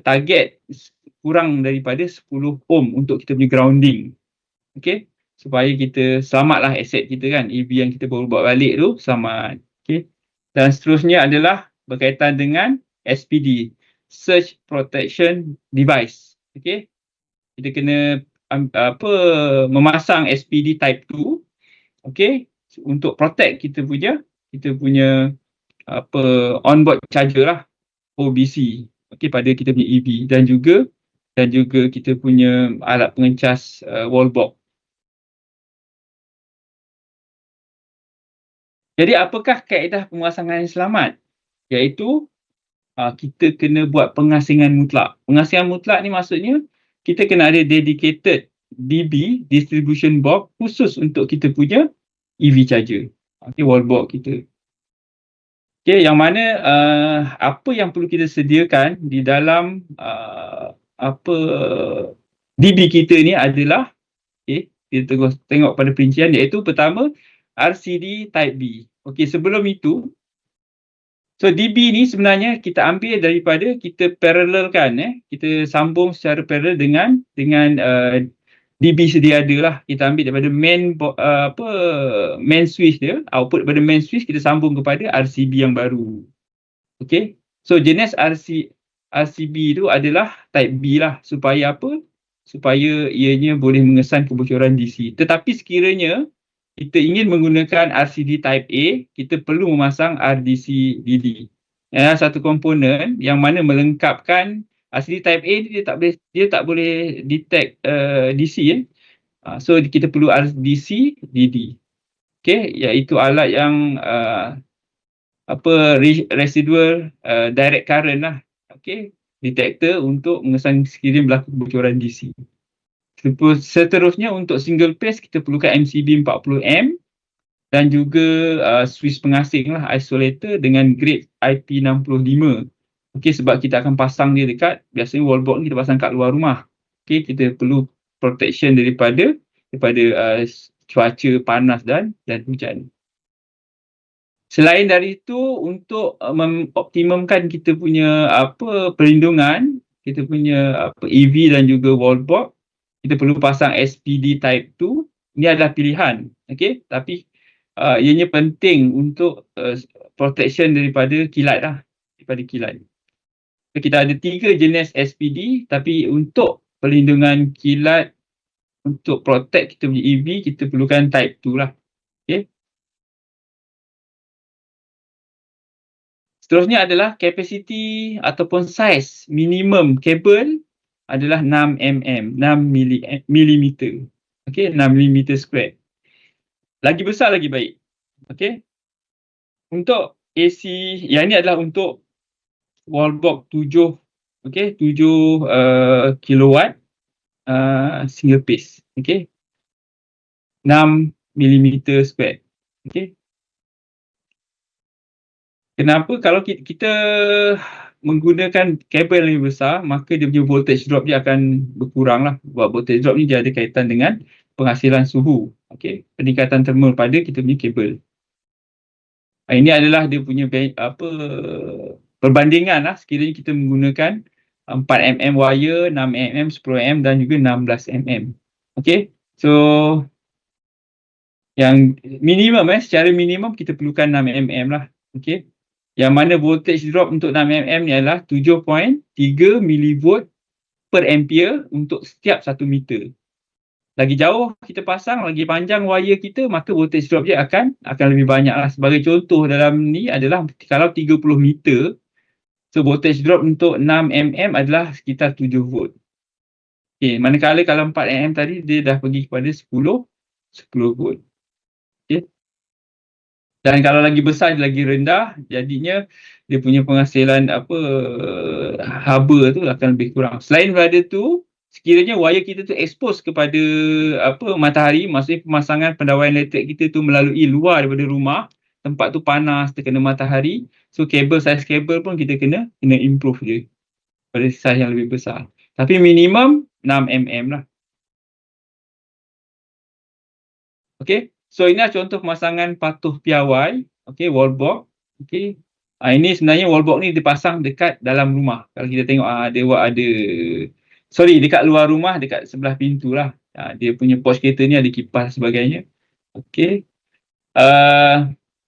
target kurang daripada 10 ohm untuk kita punya grounding. Okey, supaya kita selamatlah aset kita kan, EV yang kita baru buat balik tu selamat. Okey. Dan seterusnya adalah berkaitan dengan SPD, Surge Protection Device. Okey. Kita kena memasang SPD Type 2, okey, untuk protect kita punya onboard charger lah, OBC, okey, pada kita punya EV, dan juga kita punya alat pengecas wall box. Jadi apakah kaedah pemasangan yang selamat? Iaitu kita kena buat pengasingan mutlak. Pengasingan mutlak ni maksudnya kita kena ada dedicated DB, distribution box, khusus untuk kita punya EV charger. Okay, wall box kita. Okay, yang mana apa yang perlu kita sediakan di dalam DB kita ni adalah, okay, kita tengok pada perincian, iaitu pertama RCD Type B. Okey, sebelum itu, so DB ni sebenarnya kita ambil daripada, kita parallelkan, kita sambung secara parallel dengan DB sedia ada lah. Kita ambil daripada main switch dia, output daripada main switch kita sambung kepada RCB yang baru. Okey, so jenis RCB tu adalah Type B lah, supaya apa? Supaya ianya boleh mengesan kebocoran DC. Tetapi sekiranya kita ingin menggunakan RCD Type A, kita perlu memasang RDC DD. Satu komponen yang mana melengkapkan RCD Type A, dia tak boleh detect DC. So kita perlu RDC DD. Okey, iaitu alat yang residual direct current lah. Okey, detector untuk mengesan sekiranya berlaku kebocoran DC. Seterusnya untuk single phase kita perlukan MCB 40M dan juga switch pengasing lah, isolator dengan grade IP65. Okey, sebab kita akan pasang dia dekat, biasanya wall box ni kita pasang kat luar rumah. Okey, kita perlu protection daripada cuaca panas dan hujan. Selain dari itu, untuk mengoptimumkan kita punya perlindungan, kita punya EV dan juga wall box, kita perlu pasang SPD Type 2. Ini adalah pilihan. Okey, tapi ianya penting untuk protection daripada kilat lah. Daripada kilat. So, kita ada 3 jenis SPD, tapi untuk perlindungan kilat, untuk protect kita punya EV, kita perlukan type 2 lah. Okay. Seterusnya adalah capacity ataupun size minimum kabel adalah 6 mm, 6 mm. Okay, 6 mm square. Lagi besar lagi baik. Okay. Untuk AC, yang ini adalah untuk wallbox 7, okay, 7 kilowatt single phase. Okay. 6 mm square. Okay. Kenapa? Kalau kita menggunakan kabel yang besar, maka dia punya voltage drop dia akan berkurang lah. Sebab voltage drop ni dia ada kaitan dengan penghasilan suhu. Okay. Peningkatan thermal pada kita punya kabel. Ini adalah dia punya perbandingan lah sekiranya kita menggunakan 4 mm wire, 6 mm, 10 mm dan juga 16 mm. Okay. So, yang minimum secara minimum kita perlukan 6 mm lah. Okay. Yang mana voltage drop untuk 6 mm ni adalah 7.3 mV per ampere untuk setiap 1 meter. Lagi jauh kita pasang, lagi panjang wire kita, maka voltage drop dia akan lebih banyak lah. Sebagai contoh dalam ni adalah kalau 30 meter, so voltage drop untuk 6 mm adalah sekitar 7 volt. Okay, manakala kalau 4 mm tadi dia dah pergi kepada 10 volt. Okay. Dan kalau lagi besar, lagi rendah, jadinya dia punya penghasilan haba tu akan lebih kurang. Selain daripada tu, sekiranya wire kita tu expose kepada matahari, maksudnya pemasangan pendawaian elektrik kita tu melalui luar daripada rumah, tempat tu panas, terkena matahari, so size kabel pun kita kena improve je pada size yang lebih besar. Tapi minimum 6 mm lah. Okay. So ini adalah contoh pemasangan patuh piawai, okay, wallbox. Okay. Ini sebenarnya wallbox ni dipasang dekat dalam rumah. Kalau kita tengok dekat luar rumah, dekat sebelah pintu lah. Dia punya porch kereta ni ada kipas dan sebagainya. Okay.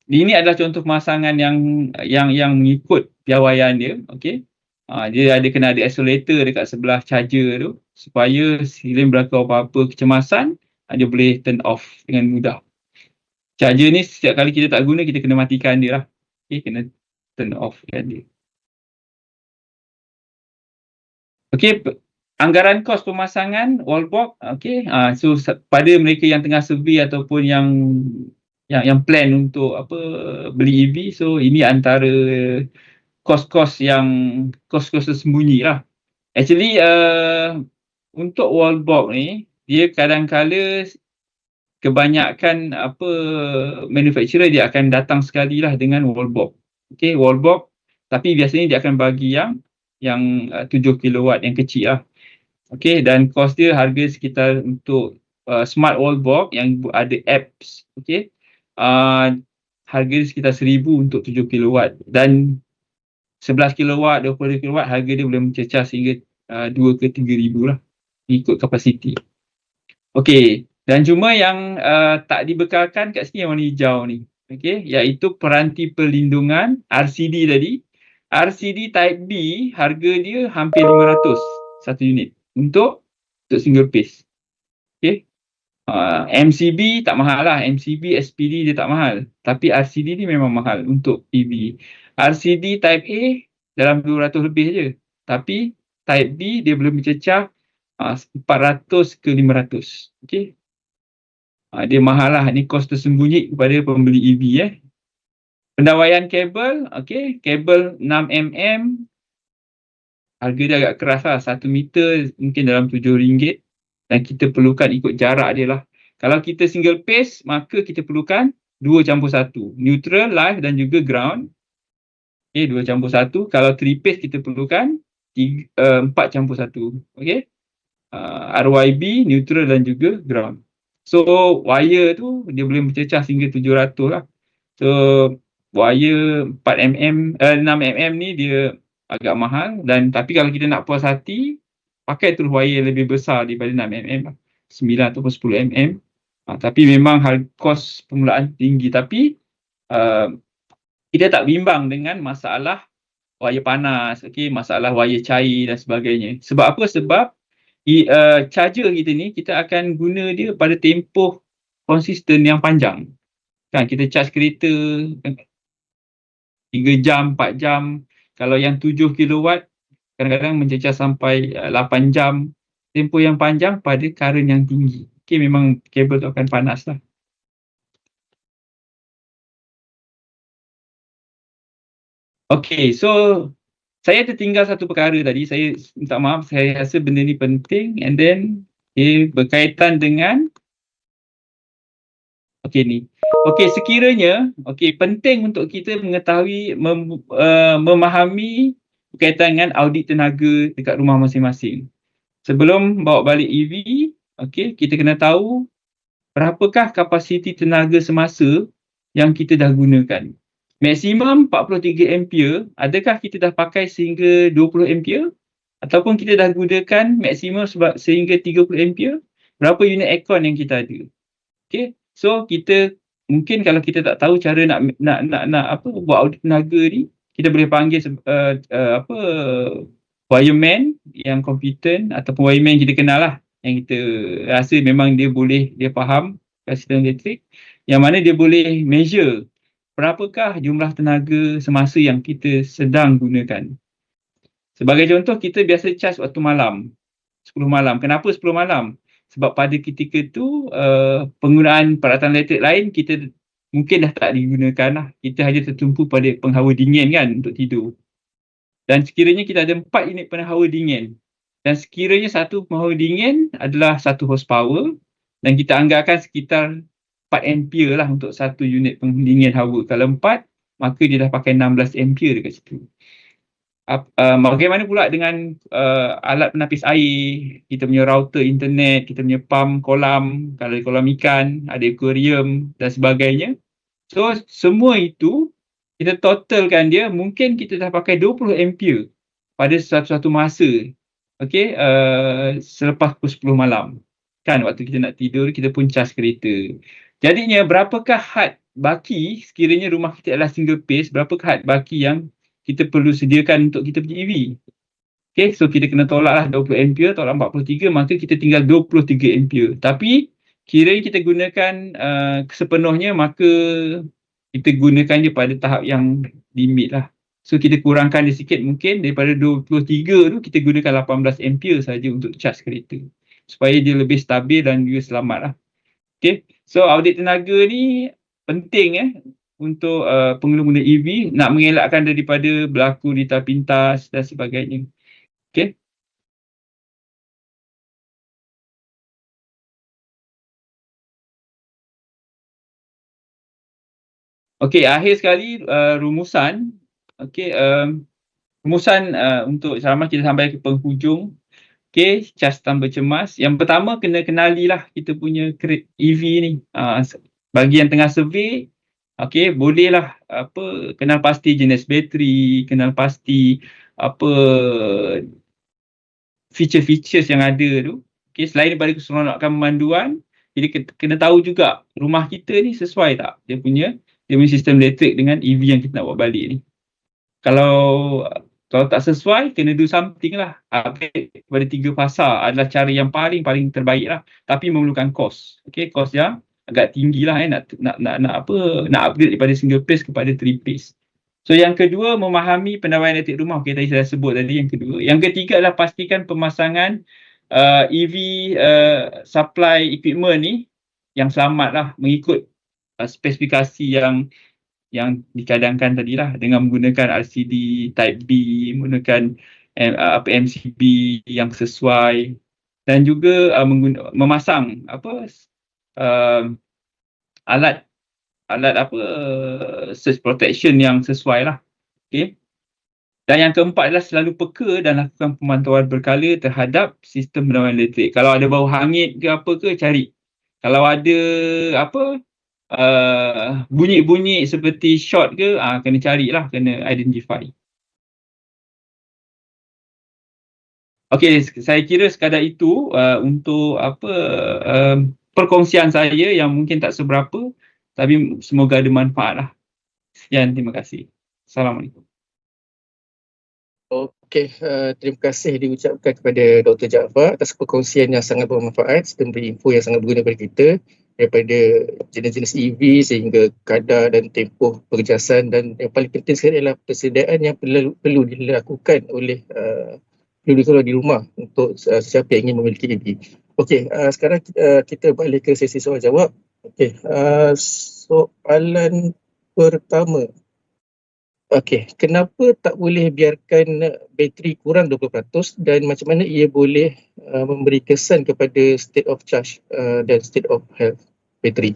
Ini adalah contoh pemasangan yang mengikut piawaian dia. Okay. Dia kena ada isolator dekat sebelah charger tu supaya sekiranya berlaku apa-apa kecemasan, dia boleh turn off dengan mudah. Charger ni setiap kali kita tak guna, kita kena matikan dia lah. Okay, kena turn off kan dia. Okay, anggaran kos pemasangan wallbox. Okay, so pada mereka yang tengah survey ataupun yang plan untuk beli EV, so ini antara kos-kos tersembunyi lah. Actually, untuk wallbox ni, dia kadang-kala kebanyakan manufacturer dia akan datang sekali lah dengan wallbox. Okay, wallbox, tapi biasanya dia akan bagi yang 7 kilowatt yang kecil lah. Okay, dan kos dia harga sekitar untuk smart wallbox yang ada apps. Okay, harga dia sekitar 1,000 untuk 7 kilowatt. Dan 11 kilowatt, 20 kilowatt, harga dia boleh mencecah sehingga 2 ke 3,000 lah. Ikut kapasiti. Okay. Dan cuma yang tak dibekalkan kat sini yang warna hijau ni. Okay, iaitu peranti perlindungan RCD tadi. RCD Type B, harga dia hampir 500 satu unit untuk single phase. Okay. MCB tak mahal lah. MCB, SPD dia tak mahal. Tapi RCD ni memang mahal untuk EV. RCD Type A dalam 200 lebih je. Tapi Type B dia boleh mencecah 400 ke 500. Okay. Dia mahal lah. Ni kos tersembunyi kepada pembeli EV. Pendawaian kabel, okay, kabel 6 mm, harga dia agak keras lah. 1 meter mungkin dalam RM7 dan kita perlukan ikut jarak dia lah. Kalau kita single phase, maka kita perlukan 2+1, neutral, live dan juga ground. Okay, 2+1. Kalau 3 phase kita perlukan 4+1. Okay. RYB, neutral dan juga ground. So, wire tu dia boleh mencecah sehingga 700 lah. So, wire 6 mm ni dia agak mahal. Tapi kalau kita nak puas hati, pakai terus wire lebih besar daripada 6 mm lah. 9 ataupun 10 mm. Tapi memang kos permulaan tinggi. Tapi kita tak bimbang dengan masalah wayar panas, masalah wayar cair dan sebagainya. Sebab apa? Sebab charger kita ni, kita akan guna dia pada tempoh konsisten yang panjang. Kan, kita charge kereta 3 jam, 4 jam. Kalau yang 7 kilowatt, kadang-kadang mencecah sampai 8 jam. Tempoh yang panjang pada current yang tinggi. Memang kabel tu akan panas lah. So saya tertinggal satu perkara tadi. Saya minta maaf, saya rasa benda ni penting. And then berkaitan dengan sekiranya penting untuk kita mengetahui, memahami berkaitan dengan audit tenaga dekat rumah masing-masing. Sebelum bawa balik EV, kita kena tahu berapakah kapasiti tenaga semasa yang kita dah gunakan. Maksimum 43 ampere, adakah kita dah pakai sehingga 20 ampere? Ataupun kita dah gunakan maksimum sehingga 30 ampere? Berapa unit aircon yang kita ada? So kita mungkin kalau kita tak tahu cara nak buat audit tenaga ni, kita boleh panggil wireman yang competent ataupun wireman yang kita kenal lah, yang kita rasa memang dia faham sistem elektrik, yang mana dia boleh measure berapakah jumlah tenaga semasa yang kita sedang gunakan. Sebagai contoh, kita biasa charge waktu malam, 10 malam. Kenapa 10 malam? Sebab pada ketika tu penggunaan peralatan elektrik lain kita mungkin dah tak digunakan lah. Kita hanya tertumpu pada penghawa dingin kan untuk tidur. Dan sekiranya kita ada 4 unit penghawa dingin, dan sekiranya satu penghawa dingin adalah 1 horsepower, dan kita anggarkan sekitar 4 ampere lah untuk satu unit pendingin hawa. Kalau 4, maka dia dah pakai 16 ampere dekat situ. Bagaimana pula dengan alat penapis air, kita punya router internet, kita punya pump kolam, kalau kolam ikan, ada aquarium dan sebagainya. So semua itu kita totalkan dia, mungkin kita dah pakai 20 ampere pada suatu masa, selepas pukul 10 malam. Kan waktu kita nak tidur, kita pun charge kereta. Jadinya berapakah had baki sekiranya rumah kita adalah single phase, berapakah had baki yang kita perlu sediakan untuk kita punya EV. So kita kena tolaklah 20 ampere, tolak 43, maka kita tinggal 23 ampere. Tapi kiranya kita gunakan sepenuhnya, maka kita gunakan dia pada tahap yang limit lah. So kita kurangkan dia sikit, mungkin daripada 23 tu kita gunakan 18 ampere saja untuk charge kereta, supaya dia lebih stabil dan juga selamat lah. So audit tenaga ni penting untuk pengguna-pengguna EV, nak mengelakkan daripada berlaku litar pintas dan sebagainya. Akhir sekali rumusan. Rumusan untuk selama kita sampai ke penghujung. Charge tanpa cemas. Yang pertama, kena kenalilah kita punya EV ni. Bagi yang tengah survey, bolehlah kenal pasti jenis bateri, kenal pasti feature-features yang ada tu. Selain daripada keseronokan pemanduan, jadi kena tahu juga rumah kita ni sesuai tak dia punya sistem elektrik dengan EV yang kita nak bawa balik ni. Kalau tak sesuai, kena do something lah. Upgrade kepada 3 fasa adalah cara yang paling terbaik lah. Tapi memerlukan kos. Kos yang agak tinggi lah nak upgrade daripada single phase kepada 3 phase. So yang kedua, memahami pendawaian elektrik rumah. Tadi saya sebut tadi yang kedua. Yang ketiga adalah pastikan pemasangan EV supply equipment ni yang selamat lah, mengikut spesifikasi yang dicadangkan tadilah, dengan menggunakan LCD Type B, menggunakan MCB yang sesuai, dan juga memasang alat surge protection yang sesuai lah. Dan yang keempat adalah selalu peka dan lakukan pemantauan berkala terhadap sistem pendawaian elektrik. Kalau ada bau hangit ke apa ke, cari. Kalau ada bunyi-bunyi seperti short ke, kena carilah, kena identify. Saya kira sekadar itu untuk perkongsian saya yang mungkin tak seberapa, tapi semoga ada manfaat lah. Sekian, terima kasih. Assalamualaikum. Okey, terima kasih diucapkan kepada Dr. Jaafar atas perkongsian yang sangat bermanfaat dan beri info yang sangat berguna kepada kita daripada jenis-jenis EV sehingga kadar dan tempoh perjasan, dan yang paling penting sekali adalah persediaan yang perlu dilakukan oleh individu di rumah untuk sesiapa yang ingin memiliki EV. Okey, sekarang kita balik ke sesi soal jawab. Okey, soalan pertama. Okey, kenapa tak boleh biarkan bateri kurang 20% dan macam mana ia boleh memberi kesan kepada state of charge dan state of health bateri?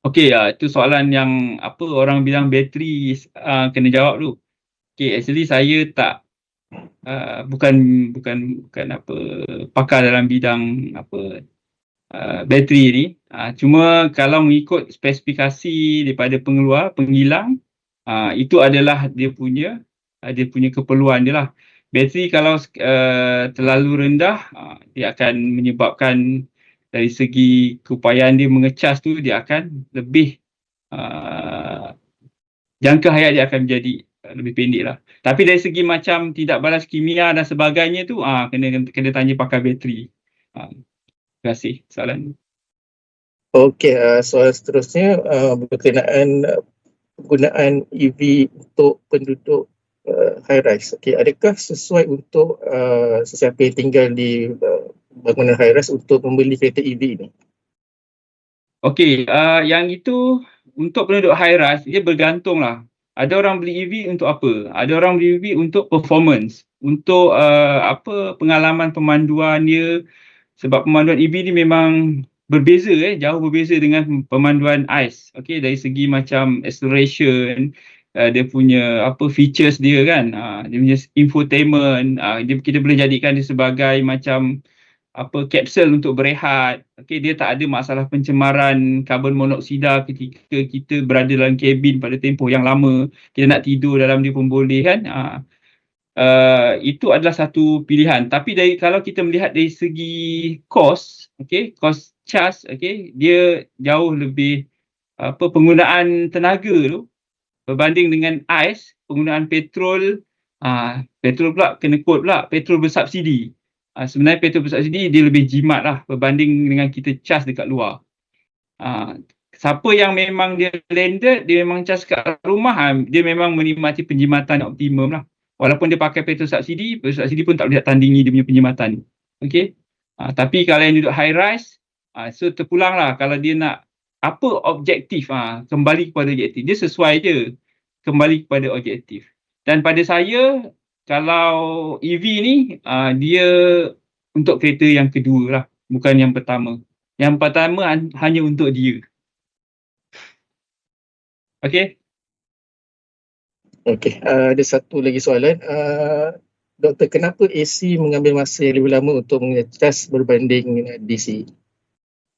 Okey, itu soalan yang orang bilang bateri kena jawab tu. Okey, actually saya tak bukan pakar dalam bidang bateri ni. Cuma kalau mengikut spesifikasi daripada penghilang, itu adalah dia punya keperluan dia lah. Bateri kalau terlalu rendah, dia akan menyebabkan dari segi keupayaan dia mengecas tu, dia akan lebih jangka hayat dia akan menjadi lebih pendek lah. Tapi dari segi macam tidak balas kimia dan sebagainya tu, kena tanya pakar bateri. Terima kasih soalan. Okey, soalan seterusnya berkenaan penggunaan EV untuk penduduk high rise. Okey, adakah sesuai untuk sesiapa yang tinggal di bangunan high rise untuk membeli kereta EV ini? Okey, yang itu untuk penduduk high rise dia bergantung lah. Ada orang beli EV untuk apa? Ada orang beli EV untuk performance, untuk pengalaman pemanduan dia, sebab pemanduan EV ni memang berbeza, jauh berbeza dengan pemanduan ICE. Okey, dari segi macam acceleration, dia punya features dia kan, dia punya infotainment, kita boleh jadikan dia sebagai macam kapsul untuk berehat. Okey, dia tak ada masalah pencemaran karbon monoksida ketika kita berada dalam kabin pada tempoh yang lama. Kita nak tidur dalam dia pun boleh kan. Itu adalah satu pilihan. Tapi kalau kita melihat dari segi kos, kos cas, dia jauh lebih penggunaan tenaga tu berbanding dengan ICE, penggunaan petrol pula kena kod pula, petrol bersubsidi. Sebenarnya petrol bersubsidi dia lebih jimat lah berbanding dengan kita cas dekat luar. Siapa yang memang dia landed, dia memang cas kat rumah, dia memang menikmati penjimatan optimum lah. Walaupun dia pakai petrol subsidi pun tak boleh tandingi dia punya penjimatan. Okey. Tapi kalau yang duduk high rise, so terpulang lah kalau dia nak apa objektif, kembali kepada objektif. Dia sesuai je kembali kepada objektif. Dan pada saya, kalau EV ni, dia untuk kereta yang kedua lah, bukan yang pertama. Yang pertama hanya untuk dia. Okey. Okey, ada satu lagi soalan. Doktor, kenapa AC mengambil masa yang lebih lama untuk mengecas berbanding DC?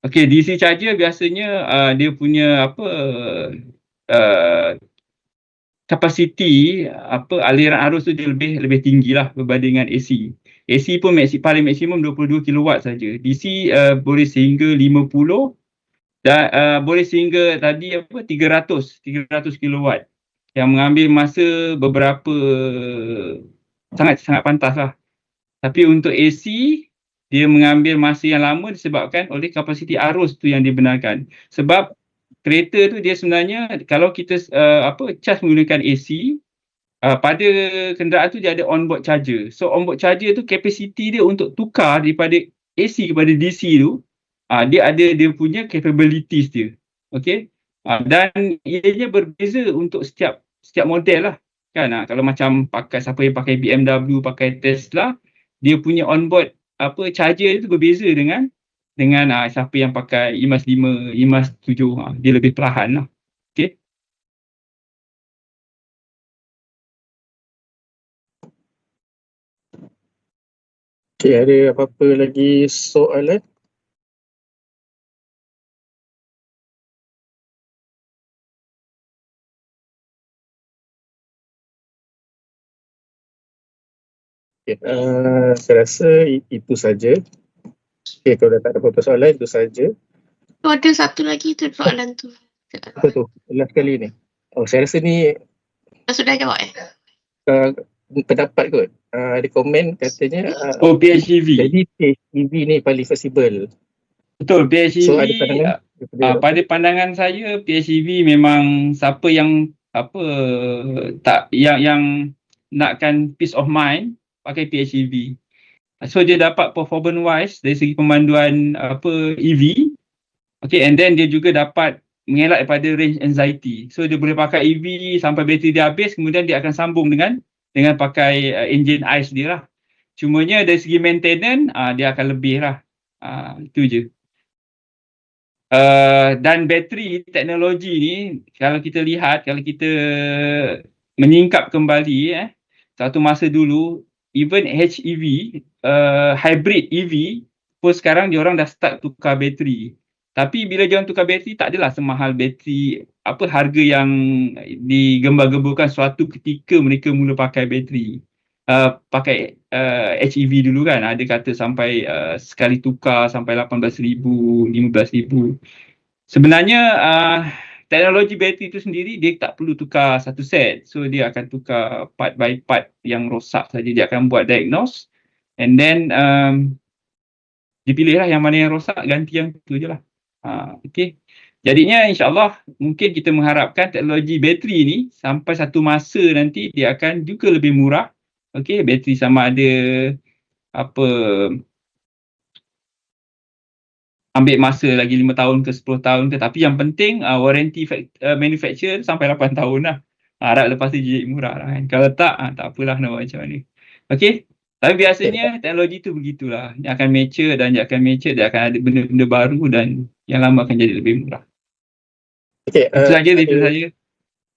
Okey, DC charger biasanya dia punya kapasiti aliran arus tu dia lebih tinggi lah berbanding dengan AC. AC pun paling maksimum 22 kilowatt saja. DC boleh sehingga 50 dan boleh sehingga tadi 300 kilowatt, yang mengambil masa beberapa sangat pantas lah. Tapi untuk AC dia mengambil masa yang lama disebabkan oleh kapasiti arus tu yang dibenarkan. Sebab kereta tu dia sebenarnya kalau kita cas menggunakan AC, pada kenderaan tu dia ada onboard charger. So onboard charger tu kapasiti dia untuk tukar daripada AC kepada DC tu, dia ada dia punya capabilities dia. Okey. Dan ianya berbeza untuk setiap model lah. Kan, kalau macam siapa yang pakai BMW, pakai Tesla, dia punya onboard charger itu berbeza dengan siapa yang pakai IMAX 5, IMAX 7, dia lebih perlahan lah. Okey. Okey, ada apa-apa lagi soalan? Okay, saya rasa itu saja. Okay, kalau dah tak ada apa-apa soalan, itu saja. Tu ada satu lagi tu soalan tu. Apa tu? Last kali ni. Oh, saya rasa ni Sudah jawab pendapat kot. Ada komen katanya Oh, PHEV. jadi PHEV ni paling fleksibel. Betul, PHEV. So ada pandangan? Pada pandangan saya, PHEV memang siapa yang yang nakkan peace of mind pakai PHEV. So dia dapat performance wise dari segi pemanduan EV. Okay, and then dia juga dapat mengelak daripada range anxiety. So dia boleh pakai EV sampai bateri dia habis, kemudian dia akan sambung dengan pakai engine ICE dia lah. Cumanya dari segi maintenance dia akan lebih lah. Itu je. Dan bateri teknologi ni kalau kita lihat, kalau kita menyingkap kembali satu masa dulu, even HEV, hybrid EV pun sekarang diorang dah start tukar bateri. Tapi bila diorang tukar bateri, tak adalah semahal bateri harga yang digembar-gemburkan suatu ketika mereka mula pakai bateri. Pakai HEV dulu kan, ada kata sampai sekali tukar sampai 18,000, 15,000. Sebenarnya teknologi bateri itu sendiri dia tak perlu tukar satu set. So dia akan tukar part by part yang rosak saja. Dia akan buat diagnose and then dipilihlah yang mana yang rosak, ganti yang tu je lah. Okay. Jadinya insyaAllah mungkin kita mengharapkan teknologi bateri ni sampai satu masa nanti dia akan juga lebih murah. Okay, bateri sama ada ambil masa lagi 5 tahun ke 10 tahun ke, tapi yang penting warranty manufacturer sampai 8 tahun lah. Harap lepas tu jadi murah lah kan. Kalau tak, tak apalah nak buat macam mana. Okay, tapi biasanya teknologi tu begitulah. Dia akan mature dan dia akan ada benda-benda baru dan yang lama akan jadi lebih murah. Okay, itu saja dari saya.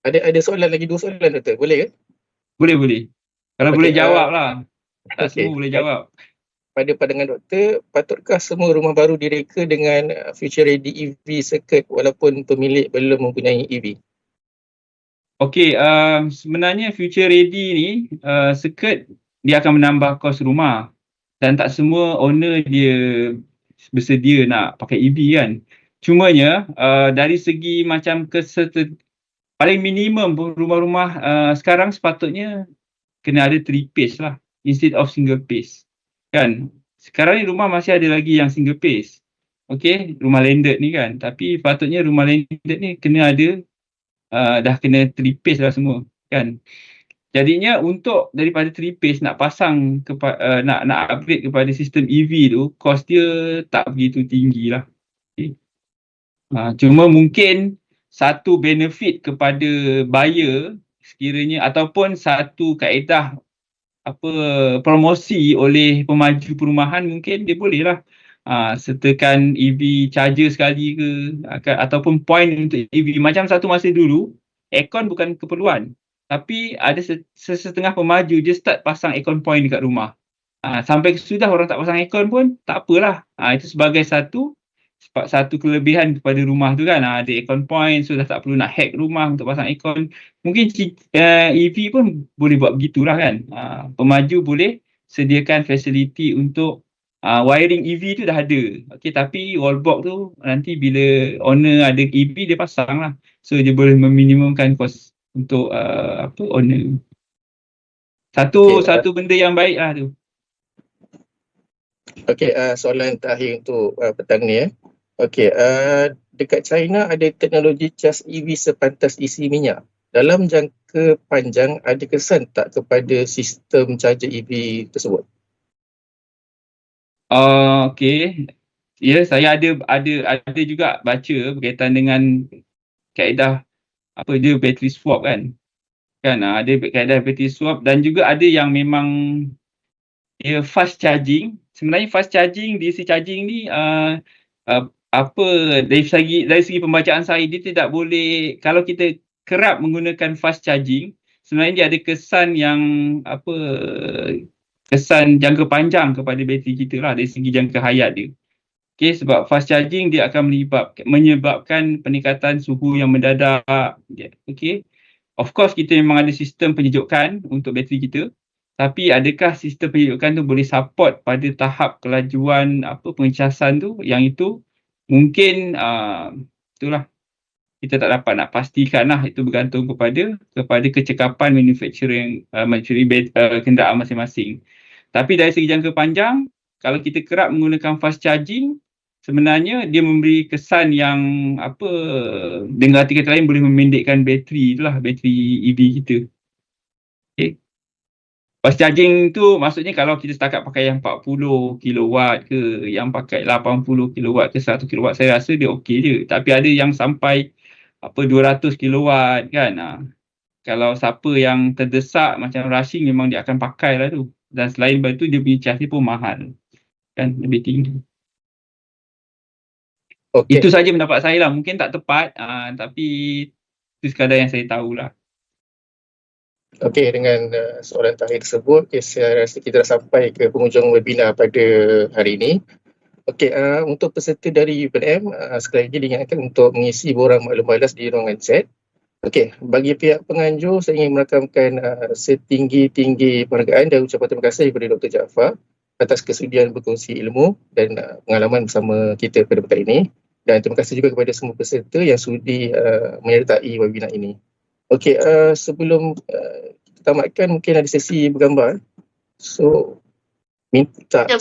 Ada soalan lagi, 2 soalan Doktor, boleh ke? Boleh. Kalau boleh jawab lah. Tak Okay. semua boleh jawab. Pada pandangan Doktor, patutkah semua rumah baru direka dengan future ready EV circuit walaupun pemilik belum mempunyai EV? Okey, sebenarnya future ready ni circuit dia akan menambah kos rumah dan tak semua owner dia bersedia nak pakai EV kan. Cumanya dari segi macam paling minimum rumah-rumah sekarang sepatutnya kena ada 3 phase lah instead of single phase. Kan? Sekarang ni rumah masih ada lagi yang single phase. Okey, rumah landed ni kan. Tapi patutnya rumah landed ni kena ada dah kena 3 phase lah semua kan. Jadinya untuk daripada 3 phase nak pasang nak upgrade kepada sistem EV tu, kos dia tak begitu tinggi lah. Okay. Cuma mungkin satu benefit kepada buyer sekiranya ataupun satu kaedah promosi oleh pemaju perumahan, mungkin dia boleh lah sertakan EV charger sekali ke ataupun point untuk EV. Macam satu masa dulu aircon bukan keperluan, tapi ada setengah pemaju je start pasang aircon point dekat rumah. Sampai sudah orang tak pasang aircon pun tak apalah. Itu sebagai satu kelebihan kepada rumah tu kan. Ada aircon point, sudah tak perlu nak hack rumah untuk pasang aircon. Mungkin EV pun boleh buat begitulah kan. Pemaju boleh sediakan fasiliti untuk wiring EV tu dah ada. Okay, tapi wallbox tu nanti bila owner ada EV dia pasang lah. So dia boleh meminimumkan kos untuk owner. Satu benda yang baik lah tu. Okey, soalan terakhir untuk petang ni Okey, dekat China ada teknologi cas EV sepantas isi minyak. Dalam jangka panjang ada kesan tak kepada sistem charger EV tersebut? Okey. Ya, saya ada juga baca berkaitan dengan kaedah dia battery swap kan. Ada kaedah battery swap dan juga ada yang memang fast charging. Sebenarnya fast charging, DC charging ni dari segi pembacaan saya, dia tidak boleh, kalau kita kerap menggunakan fast charging, sebenarnya dia ada kesan yang kesan jangka panjang kepada bateri kita lah dari segi jangka hayat dia. Okay, sebab fast charging dia akan menyebabkan peningkatan suhu yang mendadak. Okay. Of course kita memang ada sistem penyejukan untuk bateri kita. Tapi adakah sistem pendidikan tu boleh support pada tahap kelajuan pengecasan tu, yang itu mungkin itulah kita tak dapat nak pastikan lah, itu bergantung kepada kecekapan manufacturing kenderaan masing-masing. Tapi dari segi jangka panjang, kalau kita kerap menggunakan fast charging, sebenarnya dia memberi kesan yang dengan arti kata lain boleh memendekkan bateri itulah, bateri EV kita. Okay. Fast charging tu maksudnya kalau kita setakat pakai yang 40 kilowatt ke, yang pakai 80 kilowatt ke 100 kilowatt, saya rasa dia okey je. Tapi ada yang sampai 200 kilowatt kan. Kalau siapa yang terdesak macam rushing, memang dia akan pakai lah tu. Dan selain daripada tu, dia punya cas dia pun mahal. Kan, lebih tinggi. Okey. Itu saja pendapat saya lah. Mungkin tak tepat, tapi itu sekadar yang saya tahulah. Okey, dengan soalan terakhir tersebut, saya rasa kita dah sampai ke penghujung webinar pada hari ini. Okey, untuk peserta dari UPNM, sekali lagi diingatkan untuk mengisi borang maklum balas di ruangan chat. Okey, bagi pihak penganjur, saya ingin merakamkan setinggi-tinggi penghargaan dan ucapan terima kasih kepada Dr. Jaafar atas kesudian berkongsi ilmu dan pengalaman bersama kita pada petang ini. Dan terima kasih juga kepada semua peserta yang sudi menyertai webinar ini. Okey, sebelum kita tamatkan, mungkin ada sesi bergambar. So, minta Ya,